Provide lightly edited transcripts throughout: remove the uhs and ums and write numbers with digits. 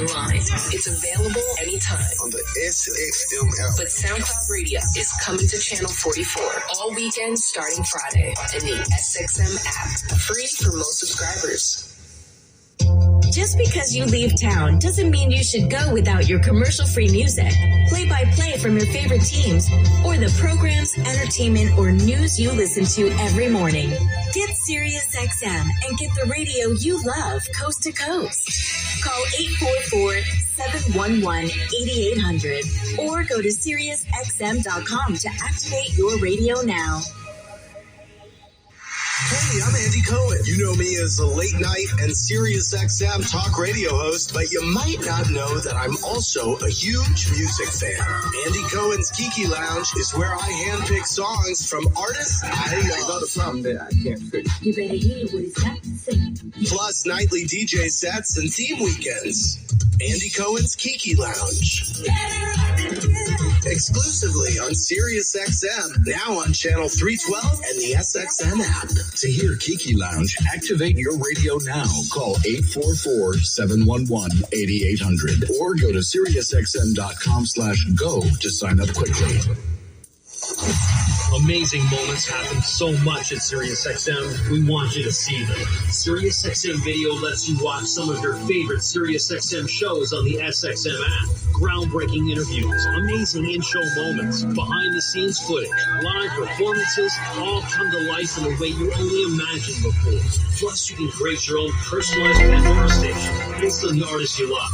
online. It's available anytime on the SXM app. But SoundCloud Radio is coming to Channel 44 all weekend starting Friday in the SXM app. Free for most subscribers. Just because you leave town doesn't mean you should go without your commercial-free music, play-by-play from your favorite teams, or the programs, entertainment, or news you listen to every morning. Get SiriusXM and get the radio you love coast to coast. Call 844-711-8800 or go to SiriusXM.com to activate your radio now. Hey, I'm Andy Cohen. You know me as a late night and SiriusXM talk radio host, but you might not know that I'm also a huge music fan. Andy Cohen's Kiki Lounge is where I handpick songs from artists I love. Got a problem that I can't fix. You better hear what he's got to say. Plus nightly DJ sets and theme weekends. Andy Cohen's Kiki Lounge. Exclusively on SiriusXM, now on Channel 312 and the SXM app. To hear Kiki Lounge, activate your radio now. Call 844-711-8800 or go to SiriusXM.com/go to sign up quickly. Amazing moments happen so much at SiriusXM. We want you to see them. SiriusXM Video lets you watch some of your favorite SiriusXM shows on the SXM app. Groundbreaking interviews, amazing in-show moments, behind-the-scenes footage, live performances, all come to life in a way you only imagined before. Plus, you can create your own personalized Pandora station based on the artists you love.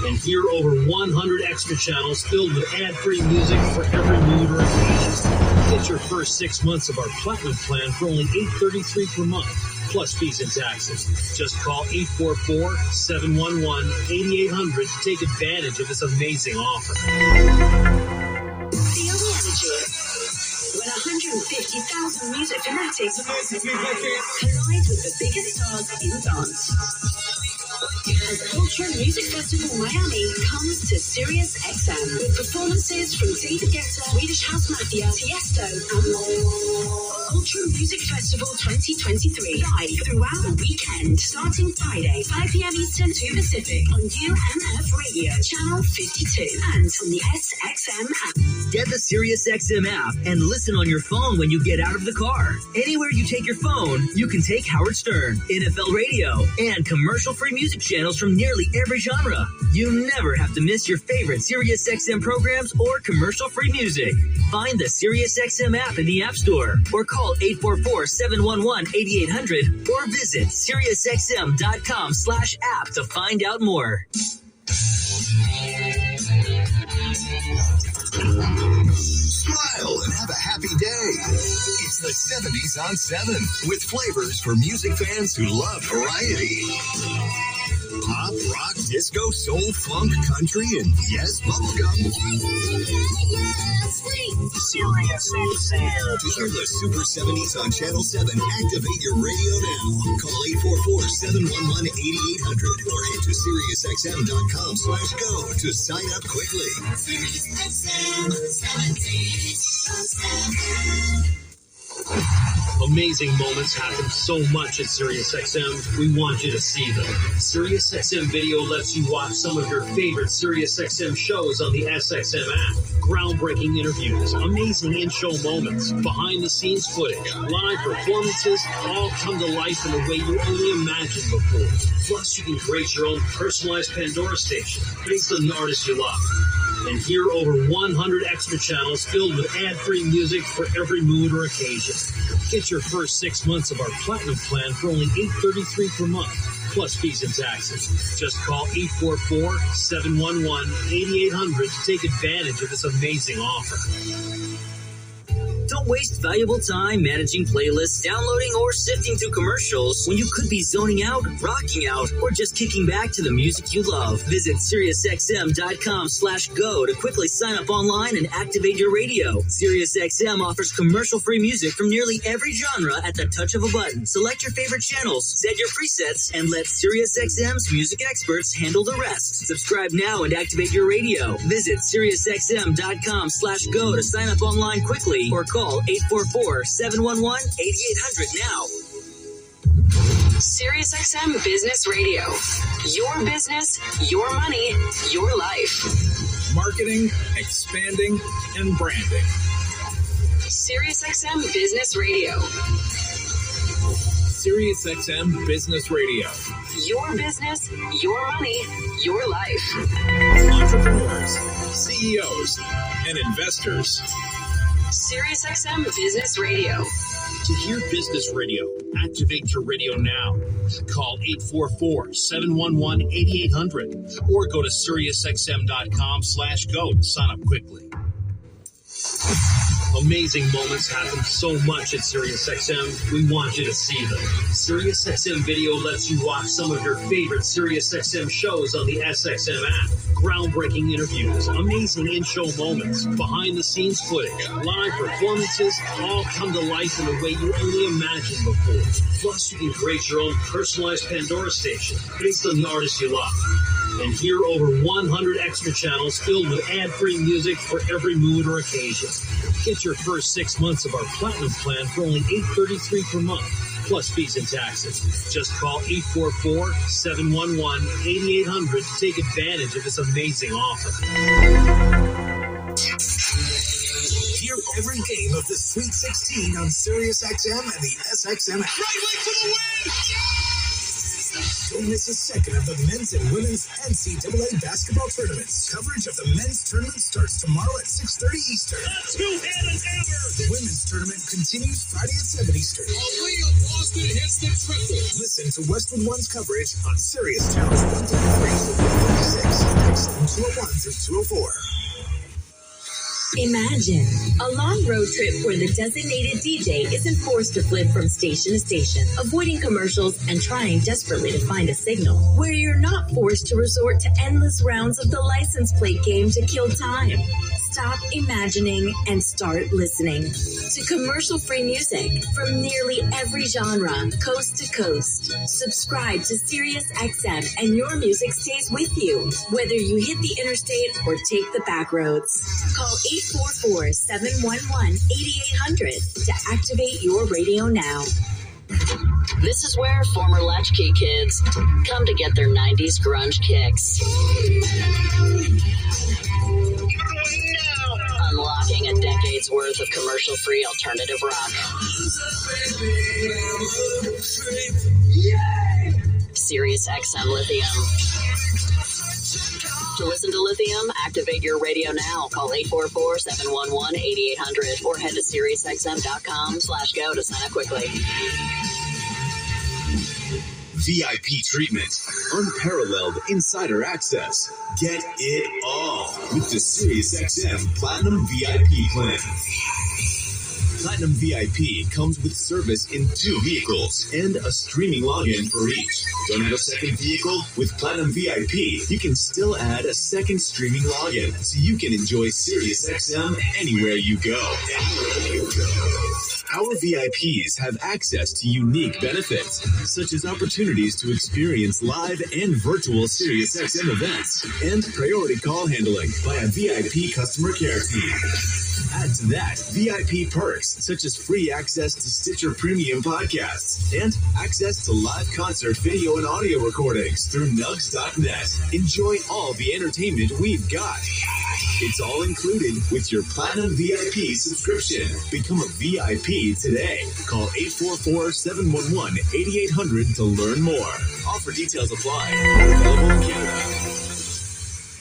And hear over 100 extra channels filled with ad-free music for every mood or occasion. Get your first 6 months of our Platinum plan for only $8.33 per month, plus fees and taxes. Just call 844-711-8800 to take advantage of this amazing offer. Feel the energy when 150,000 music fanatics collide with the biggest stars in dance. As Ultra Music Festival Miami comes to SiriusXM with performances from David Guetta, Swedish House Mafia, Tiesto, and more. Ultra Music Festival 2023 live throughout the weekend, starting Friday, 5 p.m. Eastern, 2 Pacific on UMF Radio, Channel 52, and on the SXM app. Get the SiriusXM app and listen on your phone when you get out of the car. Anywhere you take your phone, you can take Howard Stern, NFL Radio, and commercial-free music channels from nearly every genre. You never have to miss your favorite SiriusXM programs or commercial-free music. Find the SiriusXM app in the App Store or call 844-711-8800 or visit SiriusXM.com/app to find out more. Smile and have a happy day. It's the 70s on 7 with flavors for music fans who love variety. Pop, rock, disco, soul, funk, country, and yes, bubblegum. SiriusXM. To hear the Super 70s on Channel 7, activate your radio now. Call 844-711-8800 or head to SiriusXM.com/go to sign up quickly. SiriusXM 70s on 7. Amazing moments happen so much at SiriusXM. We want you to see them. SiriusXM Video lets you watch some of your favorite SiriusXM shows on the SXM app. Groundbreaking interviews, amazing in-show moments, behind-the-scenes footage, live performances, all come to life in a way you only imagined before. Plus, you can create your own personalized Pandora station based on the artists you love. And hear over 100 extra channels filled with ad-free music for every mood or occasion. Get your first 6 months of our Platinum plan for only $8.33 per month, plus fees and taxes. Just call 844-711-8800 to take advantage of this amazing offer. Don't waste valuable time managing playlists, downloading, or sifting through commercials when you could be zoning out, rocking out, or just kicking back to the music you love. Visit SiriusXM.com/go to quickly sign up online and activate your radio. SiriusXM offers commercial-free music from nearly every genre at the touch of a button. Select your favorite channels, set your presets, and let SiriusXM's music experts handle the rest. Subscribe now and activate your radio. Visit SiriusXM.com/go to sign up online quickly or call 844-711-8800 now. SiriusXM Business Radio. Your business, your money, your life. Marketing, expanding, and branding. SiriusXM Business Radio. SiriusXM Business Radio. Your business, your money, your life. Entrepreneurs, CEOs, and investors. SiriusXM Business Radio. To hear business radio, activate your radio now. Call 844-711-8800 or go to SiriusXM.com/go to sign up quickly. Amazing moments happen so much at SiriusXM. We want you to see them. SiriusXM Video lets you watch some of your favorite SiriusXM shows on the SXM app. Groundbreaking interviews, amazing in-show moments, behind-the-scenes footage, live performances, all come to life in a way you only imagined before. Plus, you can create your own personalized Pandora station based on the artists you love. And hear over 100 extra channels filled with ad-free music for every mood or occasion. Get your first 6 months of our Platinum plan for only $8.33 per month, plus fees and taxes. Just call 844-711-8800 to take advantage of this amazing offer. Hear every game of the Sweet 16 on SiriusXM and the SXM app. Right way for the win! Don't miss a second of the men's and women's NCAA basketball tournaments. Coverage of the men's tournament starts tomorrow at 6:30 Eastern. A two-handed hammer! The women's tournament continues Friday at 7 Eastern. Aaliyah Boston hits the triple. Listen to Westwood One's coverage on Sirius Channels 133 to 136, XM 201 through 204. Imagine a long road trip where the designated DJ isn't forced to flip from station to station, avoiding commercials and trying desperately to find a signal. Where you're not forced to resort to endless rounds of the license plate game to kill time. Stop imagining and start listening to commercial-free music from nearly every genre, coast to coast. Subscribe to SiriusXM and your music stays with you, whether you hit the interstate or take the back roads. Call 844-711-8800 to activate your radio now. This is where former latchkey kids come to get their 90s grunge kicks. Unlocking a decade's worth of commercial-free alternative rock. SiriusXM Lithium. To listen to Lithium, activate your radio now. Call 844-711-8800 or head to SiriusXM.com/go to sign up quickly. VIP treatment, unparalleled insider access. Get it all with the SiriusXM Platinum VIP plan. Platinum VIP comes with service in 2 vehicles and a streaming login for each. Don't have a second vehicle? With Platinum VIP, you can still add a second streaming login so you can enjoy SiriusXM anywhere you go. Our VIPs have access to unique benefits, such as opportunities to experience live and virtual SiriusXM events and priority call handling by a VIP customer care team. Add to that VIP perks such as free access to Stitcher Premium podcasts and access to live concert video and audio recordings through nugs.net. Enjoy all the entertainment we've got. It's all included with your Platinum VIP subscription. Become a VIP today. Call 844-711-8800 to learn more. Offer details apply. Available in Canada.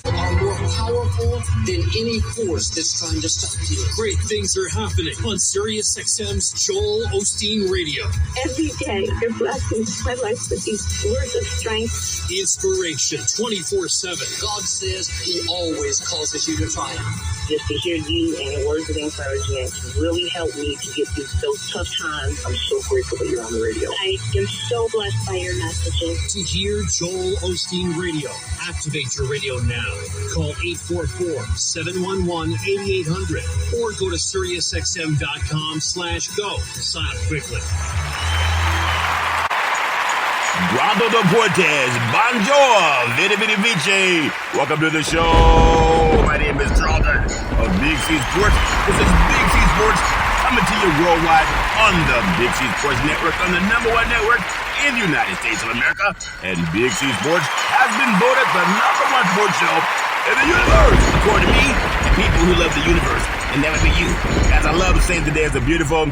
Are more powerful than any force that's trying to stop you. Great things are happening on SiriusXM's Joel Osteen Radio. Every day, you're blessing my life with these words of strength. Inspiration 24/7. God says He always causes you to triumph. Just to hear you and your words of encouragement really helped me to get through those tough times. I'm so grateful that you're on the radio. I am so blessed by your messages. To hear Joel Osteen Radio, activate your radio now. Call 844-711-8800 or go to SiriusXM.com/go to sign up quickly. Brando Deportes, bonjour, vidi vidi vici. Welcome to the show. My name is Charlton of Big C Sports. This is Big C Sports coming to you worldwide on the Big C Sports Network, on the #1 network in the United States of America. And Big C Sports has been voted the #1 sports show in the universe, according to me, and people who love the universe. And that would be you. As I love saying, today is a beautiful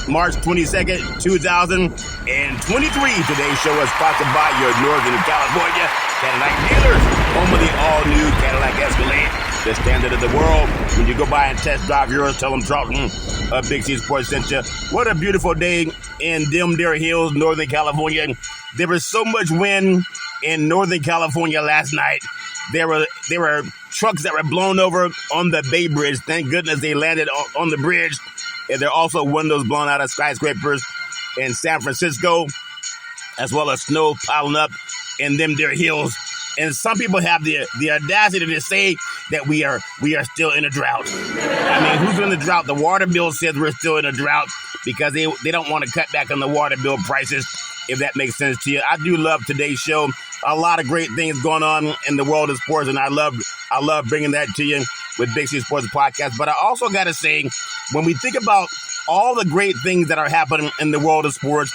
March 22nd, 2023. Today's show is sponsored by your Northern California Cadillac dealers, home of the all-new Cadillac Escalade, the standard of the world. When you go by and test drive yours, tell them Charlton of Big C Sports sent you. What a beautiful day in Dimdare Hills, Northern California. There was so much wind in Northern California last night. There were trucks that were blown over on the Bay Bridge. Thank goodness they landed on the bridge. And there are also windows blown out of skyscrapers in San Francisco, as well as snow piling up in Dimdare Hills. And some people have the audacity to say that we are still in a drought. I mean, who's in the drought? The water bill says we're still in a drought because they don't want to cut back on the water bill prices, if that makes sense to you. I do love today's show. A lot of great things going on in the world of sports, and I love bringing that to you with Big C Sports Podcast. But I also got to say, when we think about all the great things that are happening in the world of sports,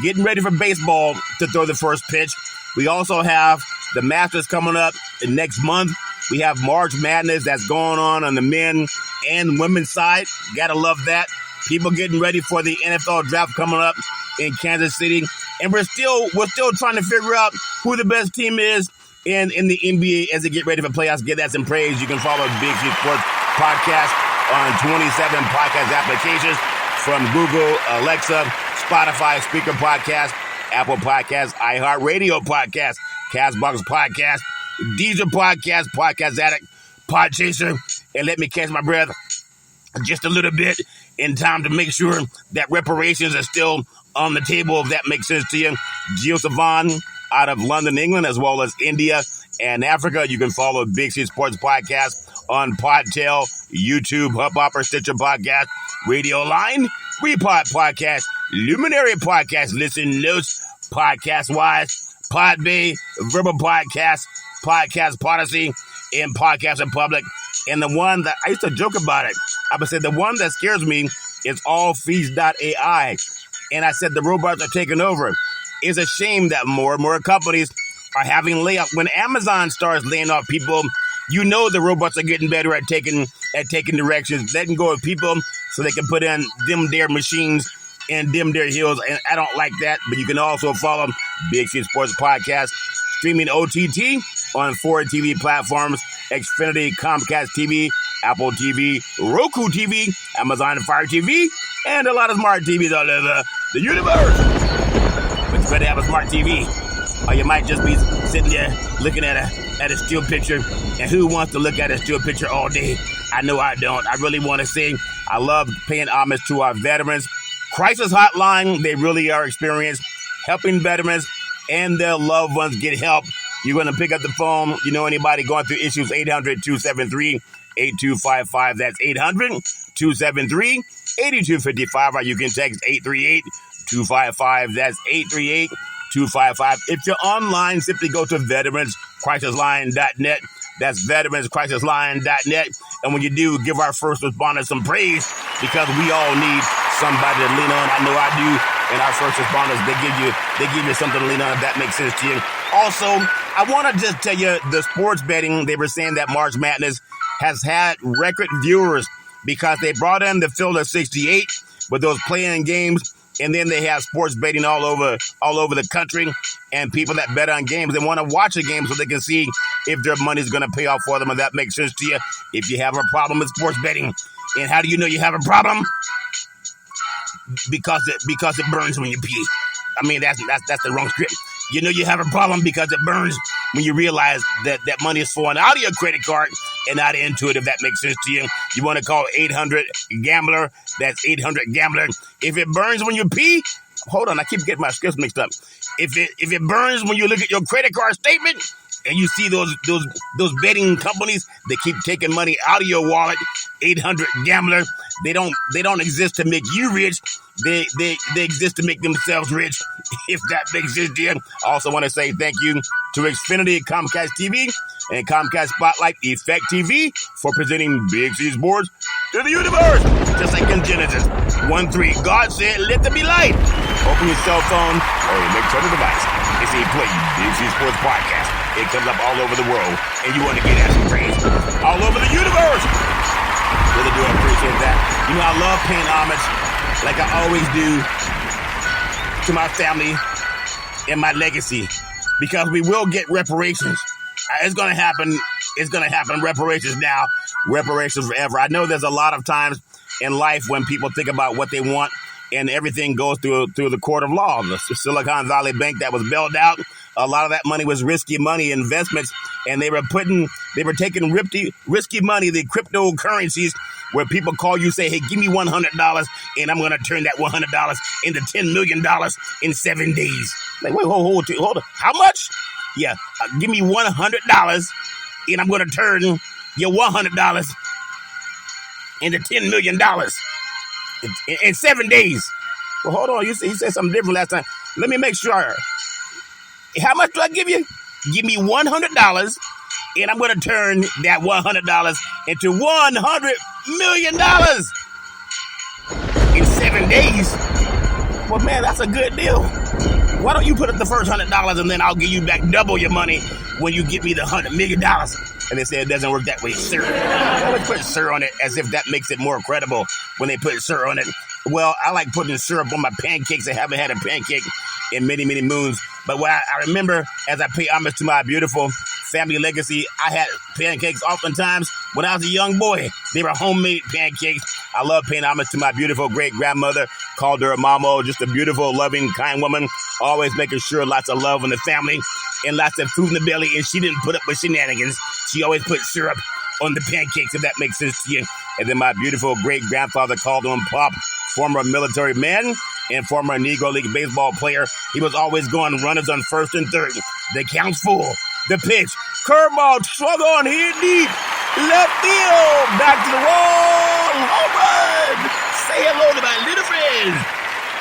getting ready for baseball to throw the first pitch, we also have the Masters coming up next month. We have March Madness that's going on the men and women's side. Gotta love that. People getting ready for the NFL draft coming up in Kansas City. And we're still trying to figure out who the best team is in the NBA as they get ready for playoffs. Give that some praise. You can follow Big C Sports Podcast on 27 podcast applications from Google, Alexa, Spotify, Speaker Podcast, Apple Podcasts, iHeart-Radio-Podcast, Castbox Podcast, Deezer Podcast, Podcast Addict, Podchaser, and let me catch my breath just a little bit in time to make sure that reparations are still on the table, if that makes sense to you. Gio Savan out of London, England, as well as India and Africa. You can follow Big C Sports Podcast on Podtail, YouTube, Hubhopper, Stitcher Podcast, Radio Line, Repod Podcast, Luminary Podcast, Listen Notes, Podcast Wise, Podbay, Verbal Podcast, Podcast Podyssey, and Podcast Republic. And the one that I used to joke about it, I would say the one that scares me is allfeeds.ai. And I said the robots are taking over. It's a shame that more and more companies are having layoffs. When Amazon starts laying off people, you know the robots are getting better at taking directions, letting go of people so they can put in Dimdare machines in Dimdare Hills. And I don't like that. But you can also follow Big C Sports Podcast, streaming OTT on 4 TV platforms: Xfinity, Comcast TV, Apple TV, Roku TV, Amazon Fire TV, and a lot of smart TVs all over the universe. But you better have a smart TV, or you might just be sitting there looking at a still picture. And who wants to look at a still picture all day? I know I don't. I really want to say I love paying homage to our veterans. Crisis Hotline, they really are experienced helping veterans and their loved ones get help. You're going to pick up the phone. You know anybody going through issues, 800-273-8255. That's 800-273-8255. Or you can text 838-255. That's 838-255. If you're online, simply go to veteranscrisisline.net. That's veteranscrisisline.net. And when you do, give our first responders some praise, because we all need somebody to lean on. I know I do. And our first responders, they give you something to lean on, if that makes sense to you. Also, I want to just tell you, the sports betting, they were saying that March Madness has had record viewers because they brought in the field of 68 with those playing games. And then they have sports betting all over the country, and people that bet on games, they want to watch a game so they can see if their money's going to pay off for them. And that makes sense to you. If you have a problem with sports betting, and how do you know you have a problem? Because it burns when you pee. I mean, that's the wrong script. You know you have a problem because it burns when you realize that money is flowing out of your credit card and not into it, if that makes sense to you. You want to call 800-GAMBLER. That's 800-GAMBLER. If it burns when you pee, hold on, I keep getting my scripts mixed up. If it burns when you look at your credit card statement and you see those betting companies, they keep taking money out of your wallet 1-800-GAMBLER. They don't exist to make you rich. They exist to make themselves rich, if that makes sense to you. I also want to say thank you to Xfinity, Comcast TV, and Comcast Spotlight Effect TV for presenting Big C Sports to the universe. Just like in Genesis 1:3, God said, let there be light. Open your cell phone or your mobile device and say, play Big C Sports Podcast. It comes up all over the world, and you want to get at some praise all over the universe. Really do appreciate that. You know, I love paying homage, like I always do, to my family and my legacy, because we will get reparations. It's going to happen. It's going to happen. Reparations now, reparations forever. I know there's a lot of times in life when people think about what they want and everything goes through the court of law. The Silicon Valley Bank that was bailed out, a lot of that money was risky money investments, and they were taking risky money, the cryptocurrencies, where people call you, say, hey, give me $100 and I'm going to turn that $100 into $10 million in 7 days. Like, wait, hold on. How much? Yeah, give me $100 and I'm going to turn your $100 into $10 million in 7 days. Well, hold on. He said something different last time. Let me make sure. How much do I give you? Give me $100 and I'm going to turn that $100 into $100 million in 7 days. Well, man, that's a good deal. Why don't you put up the first $100 and then I'll give you back double your money when you give me the $100 million? And they say it doesn't work that way, sir. They always put sir on it as if that makes it more credible when they put sir on it. Well, I like putting syrup on my pancakes. I haven't had a pancake in many, many moons. But what I remember, as I pay homage to my beautiful family legacy, I had pancakes oftentimes when I was a young boy. They were homemade pancakes. I love paying homage to my beautiful great-grandmother. Called her Mama, just a beautiful, loving, kind woman. Always making sure lots of love in the family and lots of food in the belly. And she didn't put up with shenanigans. She always put syrup on the pancakes, if that makes sense to you. And then my beautiful great-grandfather called him Pop, former military man and former Negro League baseball player. He was always going runners on first and third. The count's full. The pitch. Curveball, swung on, hit deep. Left field. Back to the wall. Home run. Say hello to my little friends.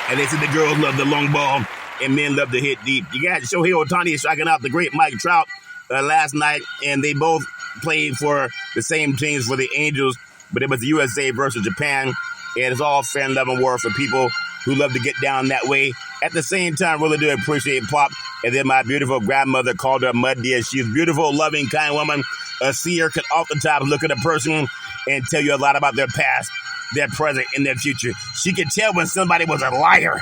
And they said the girls love the long ball and men love to hit deep. You got Shohei Ohtani striking out the great Mike Trout last night, and they both played for the same teams for the Angels, but it was the USA versus Japan, and it's all fan love and war for people who love to get down that way. At the same time, really do appreciate Pop. And then my beautiful grandmother called her Mud Deer. She's a beautiful, loving, kind woman. A seer could oftentimes look at a person and tell you a lot about their past, their present, and their future. She could tell when somebody was a liar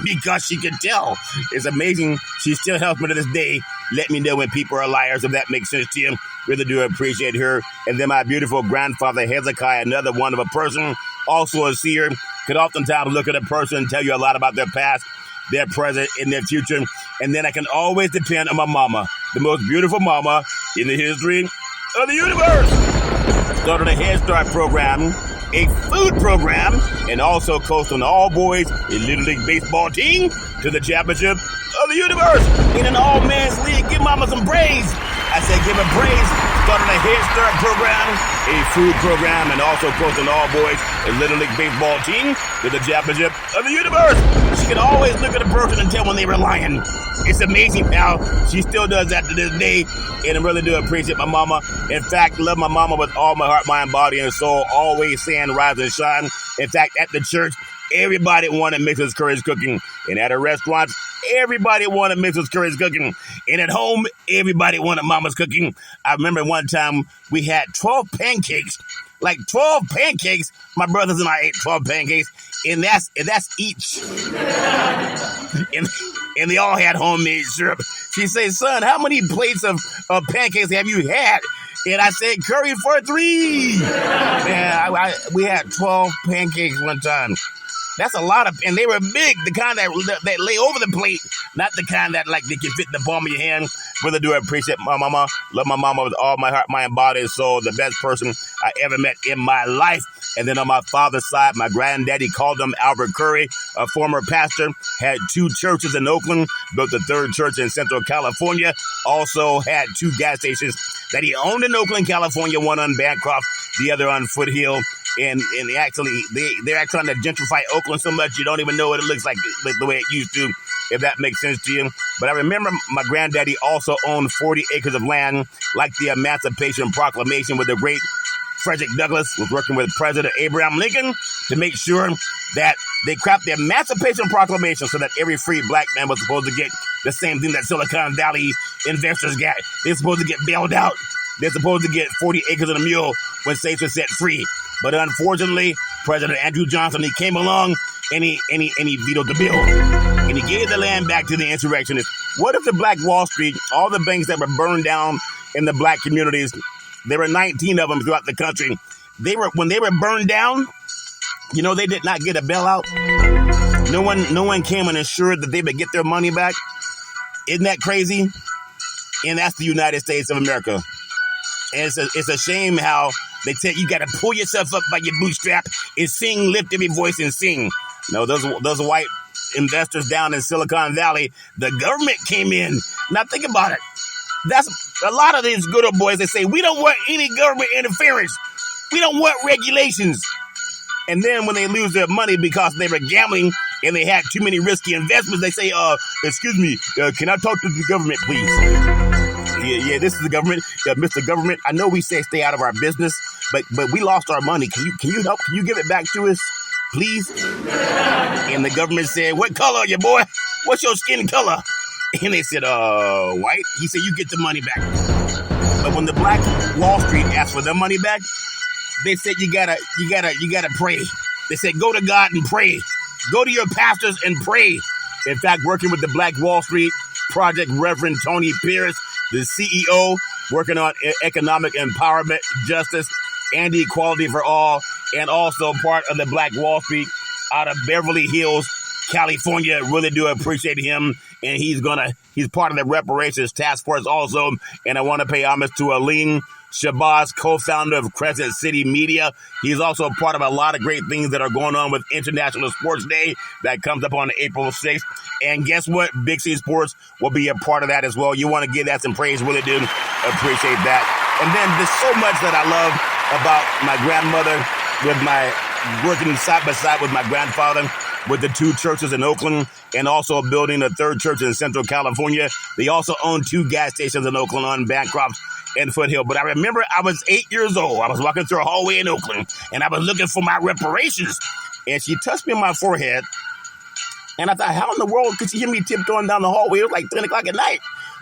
because she could tell. It's amazing. She still helps me to this day. Let me know when people are liars, if that makes sense to you. Really do appreciate her. And then my beautiful grandfather, Hezekiah, another one of a person, also a seer, could oftentimes look at a person and tell you a lot about their past, their present, and their future. And then I can always depend on my mama, the most beautiful mama in the history of the universe. Started a Head Start program, a food program, and also coached an all-boys Little League baseball team to the championship of the universe. In an all-men's league, give mama some praise. I said give her praise. Started a Head Start program, a food program, and also coached an all-boys Little League baseball team to the championship of the universe. She could always look at a person and tell when they were lying. It's amazing how she still does that to this day, and I really do appreciate my mama. In fact, love my mama with all my heart, mind, body, and soul, always saying rise and shine. In fact, at the church, everybody wanted Mrs. Curry's cooking, and at a restaurant, everybody wanted Mrs. Curry's cooking, and at home, everybody wanted mama's cooking. I remember one time we had 12 pancakes, like 12 pancakes. My brothers and I ate 12 pancakes, and that's each. And they all had homemade syrup. She said, son, how many plates of pancakes have you had? And I said, curry for 3. Man, we had 12 pancakes one time. That's a lot of, and they were big, the kind that lay over the plate, not the kind that like they can fit in the palm of your hand. Really do appreciate my mama. Love my mama with all my heart, mind, body, and soul. The best person I ever met in my life. And then on my father's side, my granddaddy called him Albert Curry, a former pastor, had 2 churches in Oakland, built the 3rd church in Central California, also had 2 gas stations that he owned in Oakland, California, one on Bancroft, the other on Foothill. And actually, they're trying to gentrify Oakland so much you don't even know what it looks like the way it used to, if that makes sense to you. But I remember my granddaddy also owned 40 acres of land, like the Emancipation Proclamation, with the great Frederick Douglass was working with President Abraham Lincoln to make sure that they craft the Emancipation Proclamation so that every free black man was supposed to get the same thing that Silicon Valley investors got. They're supposed to get bailed out. They're supposed to get 40 acres and a mule when slaves were set free. But unfortunately, President Andrew Johnson, he came along and he vetoed the bill. And he gave the land back to the insurrectionists. What if the Black Wall Street, all the banks that were burned down in the black communities, there were 19 of them throughout the country. When they were burned down, you know, they did not get a bailout. No one came and ensured that they would get their money back. Isn't that crazy? And that's the United States of America. And it's a shame how they tell you got to pull yourself up by your bootstrap and sing, lift every voice and sing. No, those white investors down in Silicon Valley, the government came in. Now think about it. That's a lot of these good old boys. They say, we don't want any government interference. We don't want regulations. And then when they lose their money because they were gambling and they had too many risky investments, they say, excuse me, can I talk to the government, please? Yeah, this is the government. Mr. Government, I know we say stay out of our business, but we lost our money. Can you help? Can you give it back to us, please? And the government said, what color are you, boy? What's your skin color? And they said, white. He said, you get the money back. But when the Black Wall Street asked for their money back, they said, you gotta pray. They said, go to God and pray. Go to your pastors and pray. In fact, working with the Black Wall Street Project, Reverend Tony Pierce, the CEO, working on economic empowerment, justice, and equality for all, and also part of the Black Wall Street out of Beverly Hills, California. Really do appreciate him, and he's part of the Reparations Task Force also. And I want to pay homage to Aline Shabazz, co-founder of Crescent City Media. He's also part of a lot of great things that are going on with International Sports Day that comes up on April 6th. And guess what? Big C Sports will be a part of that as well. You want to give that some praise, really do appreciate that. And then there's so much that I love about my grandmother, with my working side by side with my grandfather, with the two churches in Oakland, and also building a third church in Central California. They also own 2 gas stations in Oakland on Bancroft and Foothill. But I remember I was 8 years old. I was walking through a hallway in Oakland, and I was looking for my reparations. And she touched me on my forehead. And I thought, how in the world could she hear me tiptoeing down the hallway? It was like 10 o'clock at night.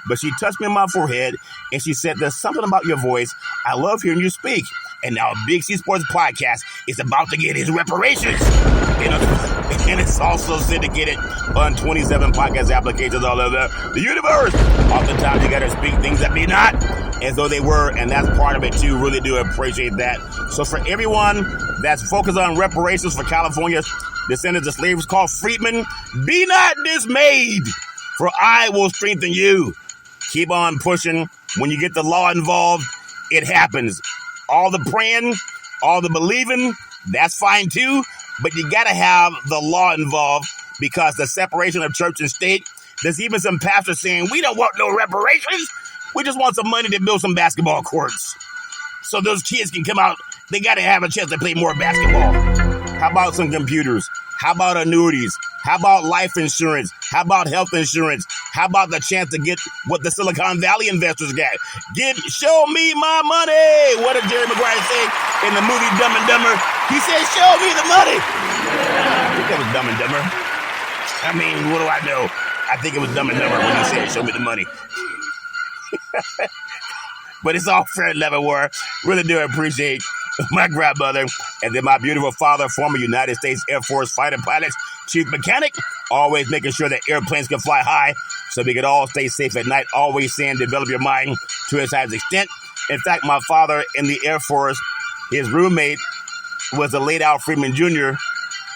But she touched me on my forehead, and she said, there's something about your voice. I love hearing you speak. And now Big C Sports Podcast is about to get his reparations. And it's also syndicated on 27 podcast applications all over the universe. Oftentimes you got to speak things that be not as though they were, and that's part of it too. Really do appreciate that. So for everyone that's focused on reparations for California's descendants of slaves called freedmen, be not dismayed, for I will strengthen you. Keep on pushing. When you get the law involved, it happens. All the praying, all the believing, that's fine too, but you got to have the law involved, because the separation of church and state, there's even some pastors saying, we don't want no reparations. We just want some money to build some basketball courts so those kids can come out. They got to have a chance to play more basketball. How about some computers? How about annuities? How about life insurance? How about health insurance? How about the chance to get what the Silicon Valley investors got? Show me my money. What did Jerry Maguire say in the movie Dumb and Dumber? He said, show me the money. I think that was Dumb and Dumber. I mean, what do I know? I think it was Dumb and Dumber when he said, show me the money. But it's all fair and level war. Really do appreciate my grandmother, and then my beautiful father, former United States Air Force fighter pilot, chief mechanic, always making sure that airplanes can fly high so we could all stay safe at night, always saying develop your mind to its highest extent. In fact, my father in the Air Force, his roommate was the late Al Freeman Jr.,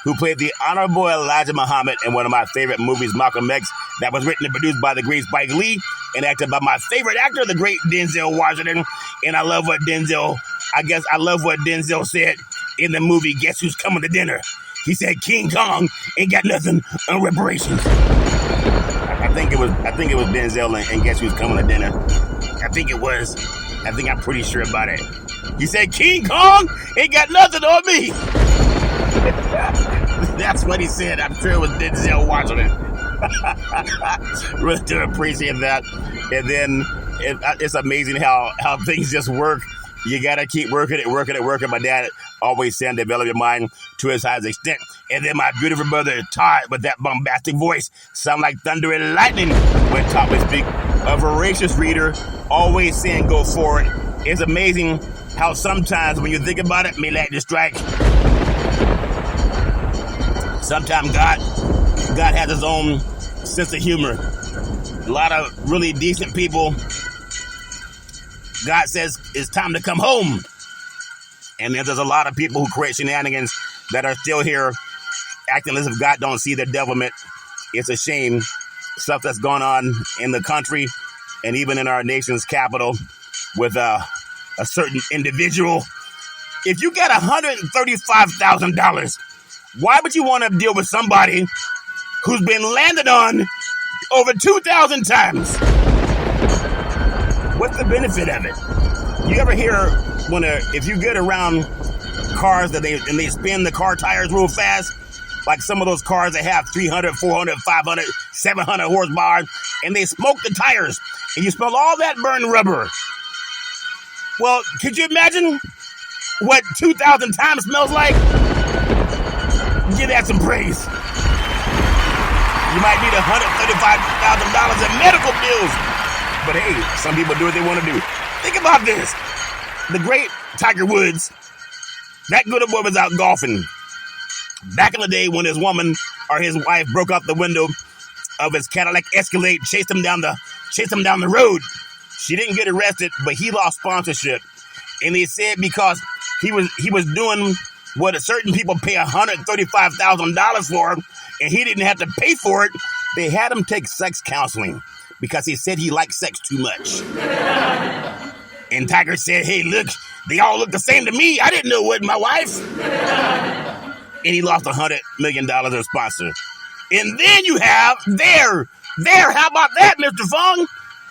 who played the Honorable Elijah Muhammad in one of my favorite movies, Malcolm X, that was written and produced by the great Spike Lee and acted by my favorite actor, the great Denzel Washington. And I love what Denzel said in the movie Guess Who's Coming to Dinner? He said King Kong ain't got nothing on reparations. I think it was Denzel and Guess Who's Coming to Dinner. I think it was. I think I'm pretty sure about it. He said, King Kong ain't got nothing on me. That's what he said. I'm sure it was Denzel Washington. Really do appreciate that. And then it's amazing how things just work. You got to keep working it. My dad always said, develop your mind to its highest extent. And then my beautiful brother, Todd, with that bombastic voice, sound like thunder and lightning when Todd would speak. A voracious reader, always saying go forward. It's amazing how sometimes when you think about it, may lightning strike. Sometimes God has his own sense of humor. A lot of really decent people, God says it's time to come home. And then there's a lot of people who create shenanigans that are still here acting as if God don't see their devilment. It's a shame. Stuff that's going on in the country and even in our nation's capital with a certain individual. If you got $135,000, why would you want to deal with somebody who's been landed on over 2,000 times? What's the benefit of it? You ever hear if you get around cars that they spin the car tires real fast, like some of those cars that have 300, 400, 500, 700 horsepower, and they smoke the tires, and you smell all that burned rubber. Well, could you imagine what 2,000 times smells like? Give that some praise. You might need $135,000 in medical bills. But hey, some people do what they want to do. Think about this. The great Tiger Woods, that good boy was out golfing. Back in the day when his woman or his wife broke out the window of his Cadillac Escalade, chased him down the road. She didn't get arrested, but he lost sponsorship. And they said because he was doing what certain people pay $135,000 for, and he didn't have to pay for it, they had him take sex counseling because he said he liked sex too much. And Tiger said, hey, look, they all look the same to me. I didn't know it wasn't my wife. And he lost $100 million in sponsor. And then you have there, how about that, Mr. Fung?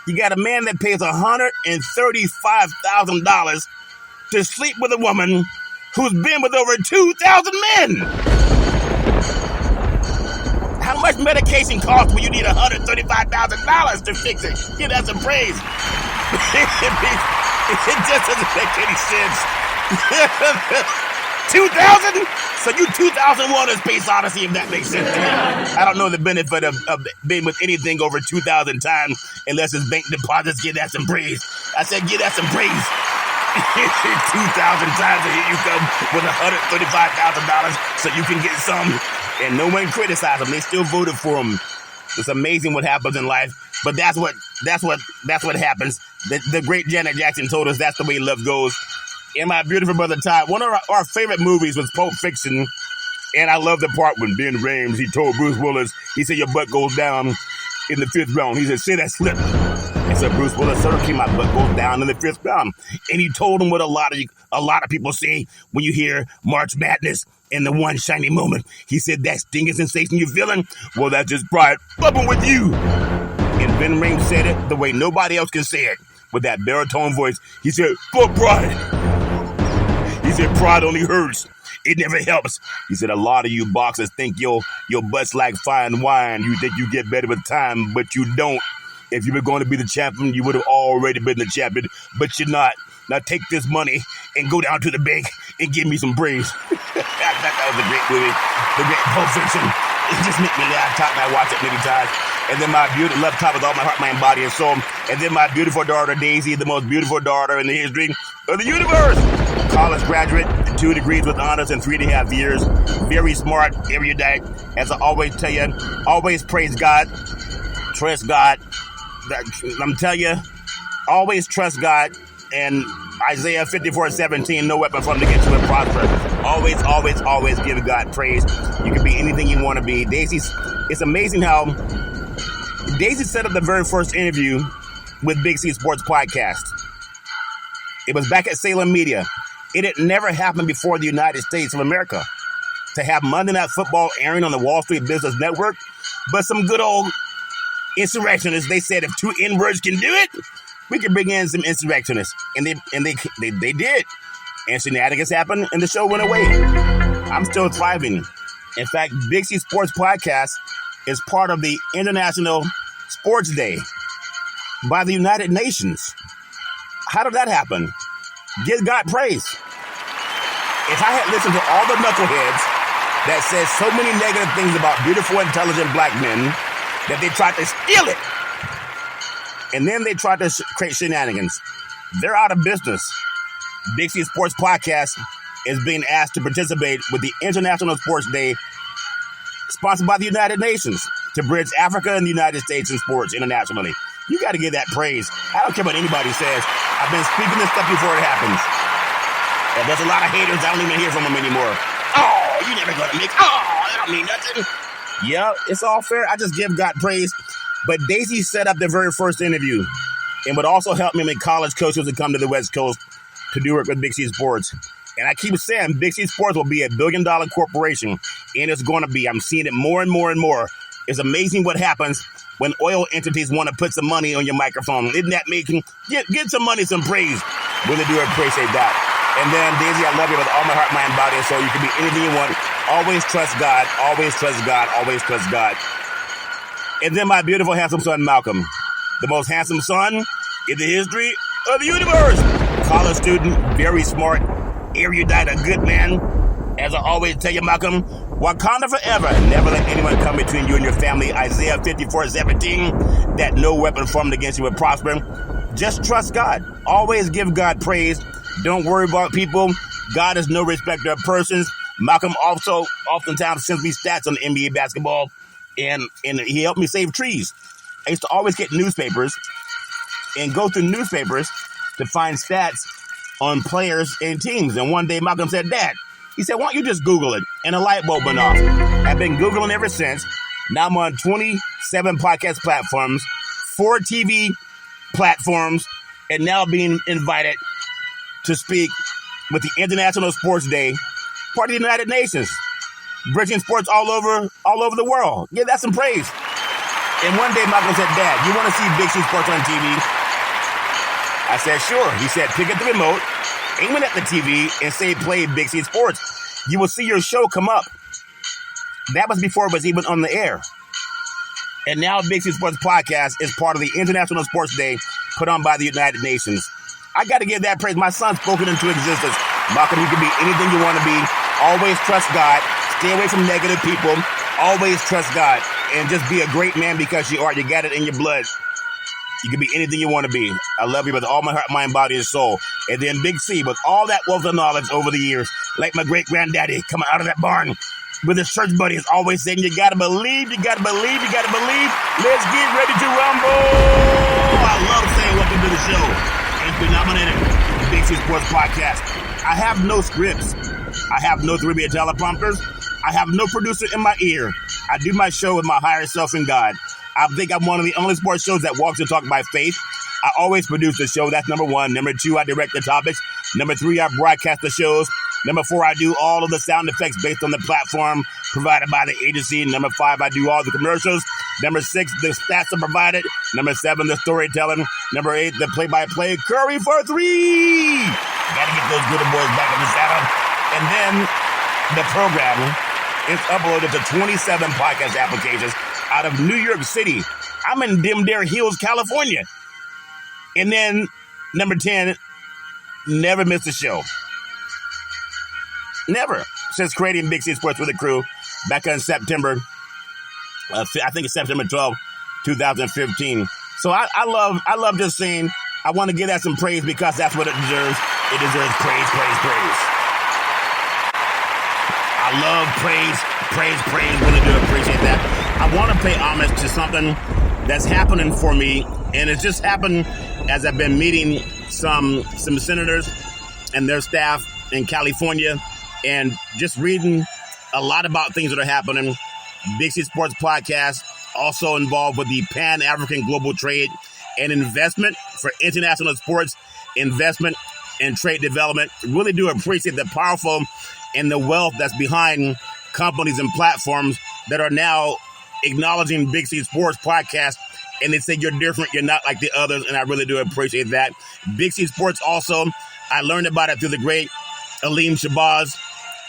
You got a man that pays $135,000 to sleep with a woman who's been with over 2,000 men. How much medication costs when you need $135,000 to fix it? Give that some praise. It just doesn't make any sense. 2,000? So you 2,001 is Space Odyssey, if that makes sense to you. I don't know the benefit of being with anything over 2,000 times unless it's bank deposits. Give that some praise. I said give that some praise. 2,000 times and here you come with $135,000 so you can get some. And no one criticized them. They still voted for them. It's amazing what happens in life. But that's what happens. The great Janet Jackson told us that's the way love goes. And my beautiful brother Todd, one of our favorite movies was Pulp Fiction. And I love the part when Ben Ramsey told Bruce Willis, he said, your butt goes down in the 5th round. He said, say that slip. And so Bruce Willis, sir, my butt goes down in the 5th round. And he told him what a lot of people say when you hear March Madness in the one shiny moment. He said, that stinging sensation you're feeling? Well, that's just pride bubbling with you. And Ben Ramsey said it the way nobody else can say it, with that baritone voice. He said, for pride. He said, pride only hurts. It never helps. He said, a lot of you boxers think your butt's like fine wine. You think you get better with time, but you don't. If you were going to be the champion, you would have already been the champion, but you're not. Now take this money and go down to the bank and give me some praise. That was a great movie. The great Pulp Fiction. It just made me laugh. I watched it many times. And then my beautiful love Todd with all my heart, mind, body, and soul. And then my beautiful daughter, Daisy, the most beautiful daughter in the history of the universe. College graduate, 2 degrees with honors in 3.5 years. Very smart, erudite. As I always tell you, always praise God. Trust God. I'm telling you, always trust God. And Isaiah 54:17, no weapon formed against you will prosper. Always, always, always give God praise. You can be anything you want to be. It's amazing how Daisy set up the very first interview with Big C Sports Podcast. It was back at Salem Media. It had never happened before in the United States of America to have Monday Night Football airing on the Wall Street Business Network. But some good old insurrectionists, they said if 2 N-words can do it, we could bring in some insurrectionists. And they did. And shenanigans happened, and the show went away. I'm still thriving. In fact, Big C Sports Podcast is part of the International Sports Day by the United Nations. How did that happen? Give God praise. If I had listened to all the knuckleheads that said so many negative things about beautiful, intelligent black men that they tried to steal it, and then they tried to create shenanigans, they're out of business. Big C Sports Podcast is being asked to participate with the International Sports Day sponsored by the United Nations to bridge Africa and the United States in sports internationally. You got to give that praise. I don't care what anybody says. I've been speaking this stuff before it happens. And there's a lot of haters. I don't even hear from them anymore. Oh, you never gonna make. Oh, that don't mean nothing. Yeah, it's all fair. I just give God praise. But Daisy set up the very first interview and would also help me make college coaches to come to the West Coast to do work with Big C Sports. And I keep saying Big C Sports will be $1 billion corporation. And it's going to be. I'm seeing it more and more and more. It's amazing what happens when oil entities want to put some money on your microphone. Isn't that making? Get some money, some praise. Really do appreciate that. And then, Daisy, I love you with all my heart, mind, body, and soul. You can be anything you want. Always trust God. Always trust God. Always trust God. And then my beautiful, handsome son, Malcolm. The most handsome son in the history of the universe. College student, very smart, erudite, a good man. As I always tell you, Malcolm, Wakanda forever. Never let anyone come between you and your family. Isaiah 54:17, that no weapon formed against you will prosper. Just trust God. Always give God praise. Don't worry about people. God is no respecter of persons. Malcolm also oftentimes sends me stats on NBA basketball, and he helped me save trees. I used to always get newspapers and go through newspapers to find stats on players and teams. And one day Malcolm said, Dad, he said, why don't you just Google it? And a light bulb went off. I've been Googling ever since. Now I'm on 27 podcast platforms, 4 TV platforms, and now being invited to speak with the International Sports Day, part of the United Nations, bridging sports all over the world. Give that some praise. And one day Malcolm said, Dad, you want to see Big C Sports on TV? I said, sure. He said, pick up the remote, aim it at the TV, and say, play Big C Sports. You will see your show come up. That was before it was even on the air. And now Big C Sports Podcast is part of the International Sports Day put on by the United Nations. I got to give that praise. My son spoke it into existence. Malcolm, you can be anything you want to be. Always trust God. Stay away from negative people. Always trust God. And just be a great man because you are. You got it in your blood. You can be anything you want to be. I love you with all my heart, mind, body, and soul. And then Big C, with all that wealth of knowledge over the years, like my great-granddaddy coming out of that barn with his church buddies, always saying, you got to believe, you got to believe, you got to believe. Let's get ready to rumble. I love saying welcome to the show. It's been nominated the Big C Sports Podcast. I have no scripts. I have no 3-minute teleprompters. I have no producer in my ear. I do my show with my higher self and God. I think I'm one of the only sports shows that walks and talks by faith. I always produce the show. That's number 1. Number 2, I direct the topics. Number 3, I broadcast the shows. Number 4, I do all of the sound effects based on the platform provided by the agency. Number 5, I do all the commercials. Number 6, the stats are provided. Number 7, the storytelling. Number 8, the play-by-play. Curry for 3. Gotta get those good boys back in the saddle. And then the program is uploaded to 27 podcast applications out of New York City. I'm in Dimdare Hills, California. And then number 10, never miss a show. Never. Since creating Big C Sports with the crew back in September, I think it's September 12, 2015. So I love just saying, I want to give that some praise because that's what it deserves. It deserves praise, praise, praise. I love praise. Really do appreciate that. I want to pay homage to something that's happening for me, and it's just happened as I've been meeting some senators and their staff in California, and just reading a lot about things that are happening. Big C Sports Podcast also involved with the Pan-African Global Trade and Investment for International Sports Investment and Trade Development. Really do appreciate the powerful and the wealth that's behind companies and platforms that are now acknowledging Big C Sports Podcast and they say you're different, you're not like the others, and I really do appreciate that. Big C Sports also, I learned about it through the great Aleem Shabazz,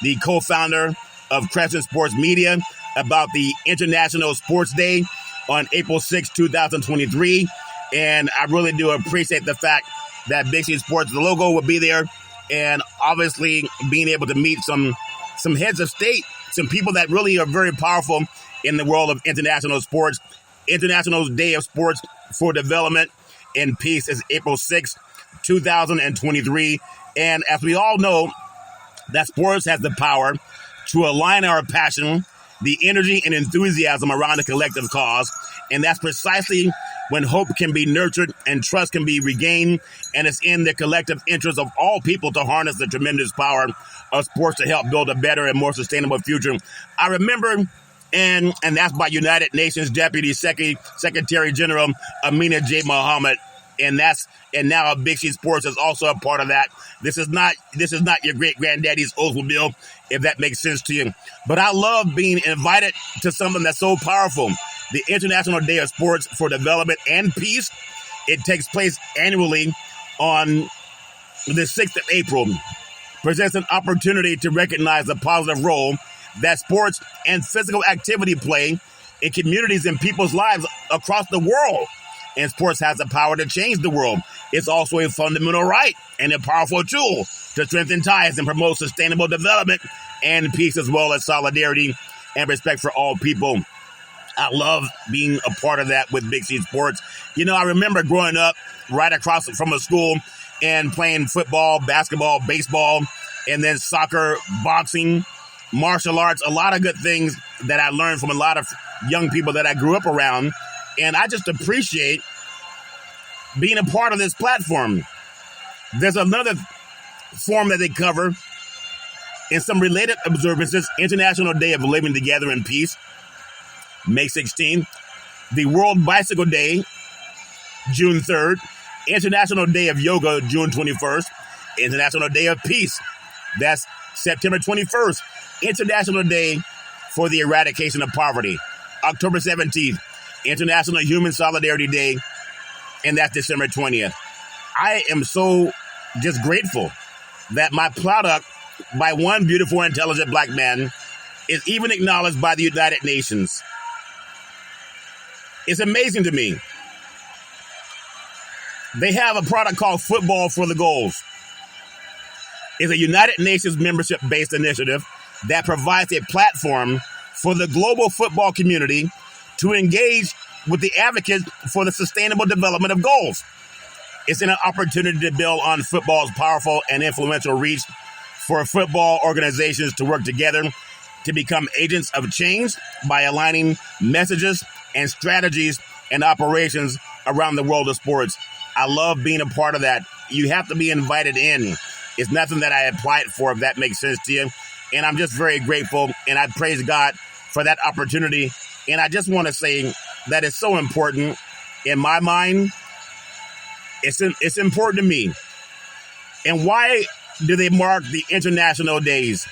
the co-founder of Crescent Sports Media, about the International Sports Day on April 6, 2023. And I really do appreciate the fact that Big C Sports, the logo will be there, and obviously being able to meet some heads of state, some people that really are very powerful in the world of international sports. International Day of Sports for Development and Peace is April 6, 2023. And as we all know, that sports has the power to align our passion, the energy and enthusiasm around a collective cause. And that's precisely when hope can be nurtured and trust can be regained. And it's in the collective interest of all people to harness the tremendous power of sports to help build a better and more sustainable future. I remember, and that's by United Nations Deputy Secretary General Amina J. Mohammed. And now Big C Sports is also a part of that. This is not your great granddaddy's Oldsmobile, if that makes sense to you. But I love being invited to something that's so powerful. The International Day of Sports for Development and Peace. It takes place annually on the 6th of April. Presents an opportunity to recognize the positive role that sports and physical activity play in communities and people's lives across the world. And sports has the power to change the world. It's also a fundamental right and a powerful tool to strengthen ties and promote sustainable development and peace, as well as solidarity and respect for all people. I love being a part of that with Big C Sports. You know, I remember growing up right across from a school and playing football, basketball, baseball, and then soccer, boxing, martial arts, a lot of good things that I learned from a lot of young people that I grew up around. And I just appreciate being a part of this platform. There's another form that they cover in some related observances: International Day of Living Together in Peace, May 16th, the World Bicycle Day, June 3rd, International Day of Yoga, June 21st, International Day of Peace, that's September 21st, International Day for the Eradication of Poverty, October 17th, International Human Solidarity Day, and that's December 20th. I am so just grateful that my product by one beautiful, intelligent black man is even acknowledged by the United Nations. It's amazing to me. They have a product called Football for the Goals. It's a United Nations membership-based initiative that provides a platform for the global football community to engage with the advocates for the sustainable development of goals. It's an opportunity to build on football's powerful and influential reach for football organizations to work together to become agents of change by aligning messages and strategies and operations around the world of sports. I love being a part of that. You have to be invited in. It's nothing that I applied for, if that makes sense to you. And I'm just very grateful, and I praise God for that opportunity. And I just want to say that it's so important in my mind. It's important to me. And why do they mark the international days?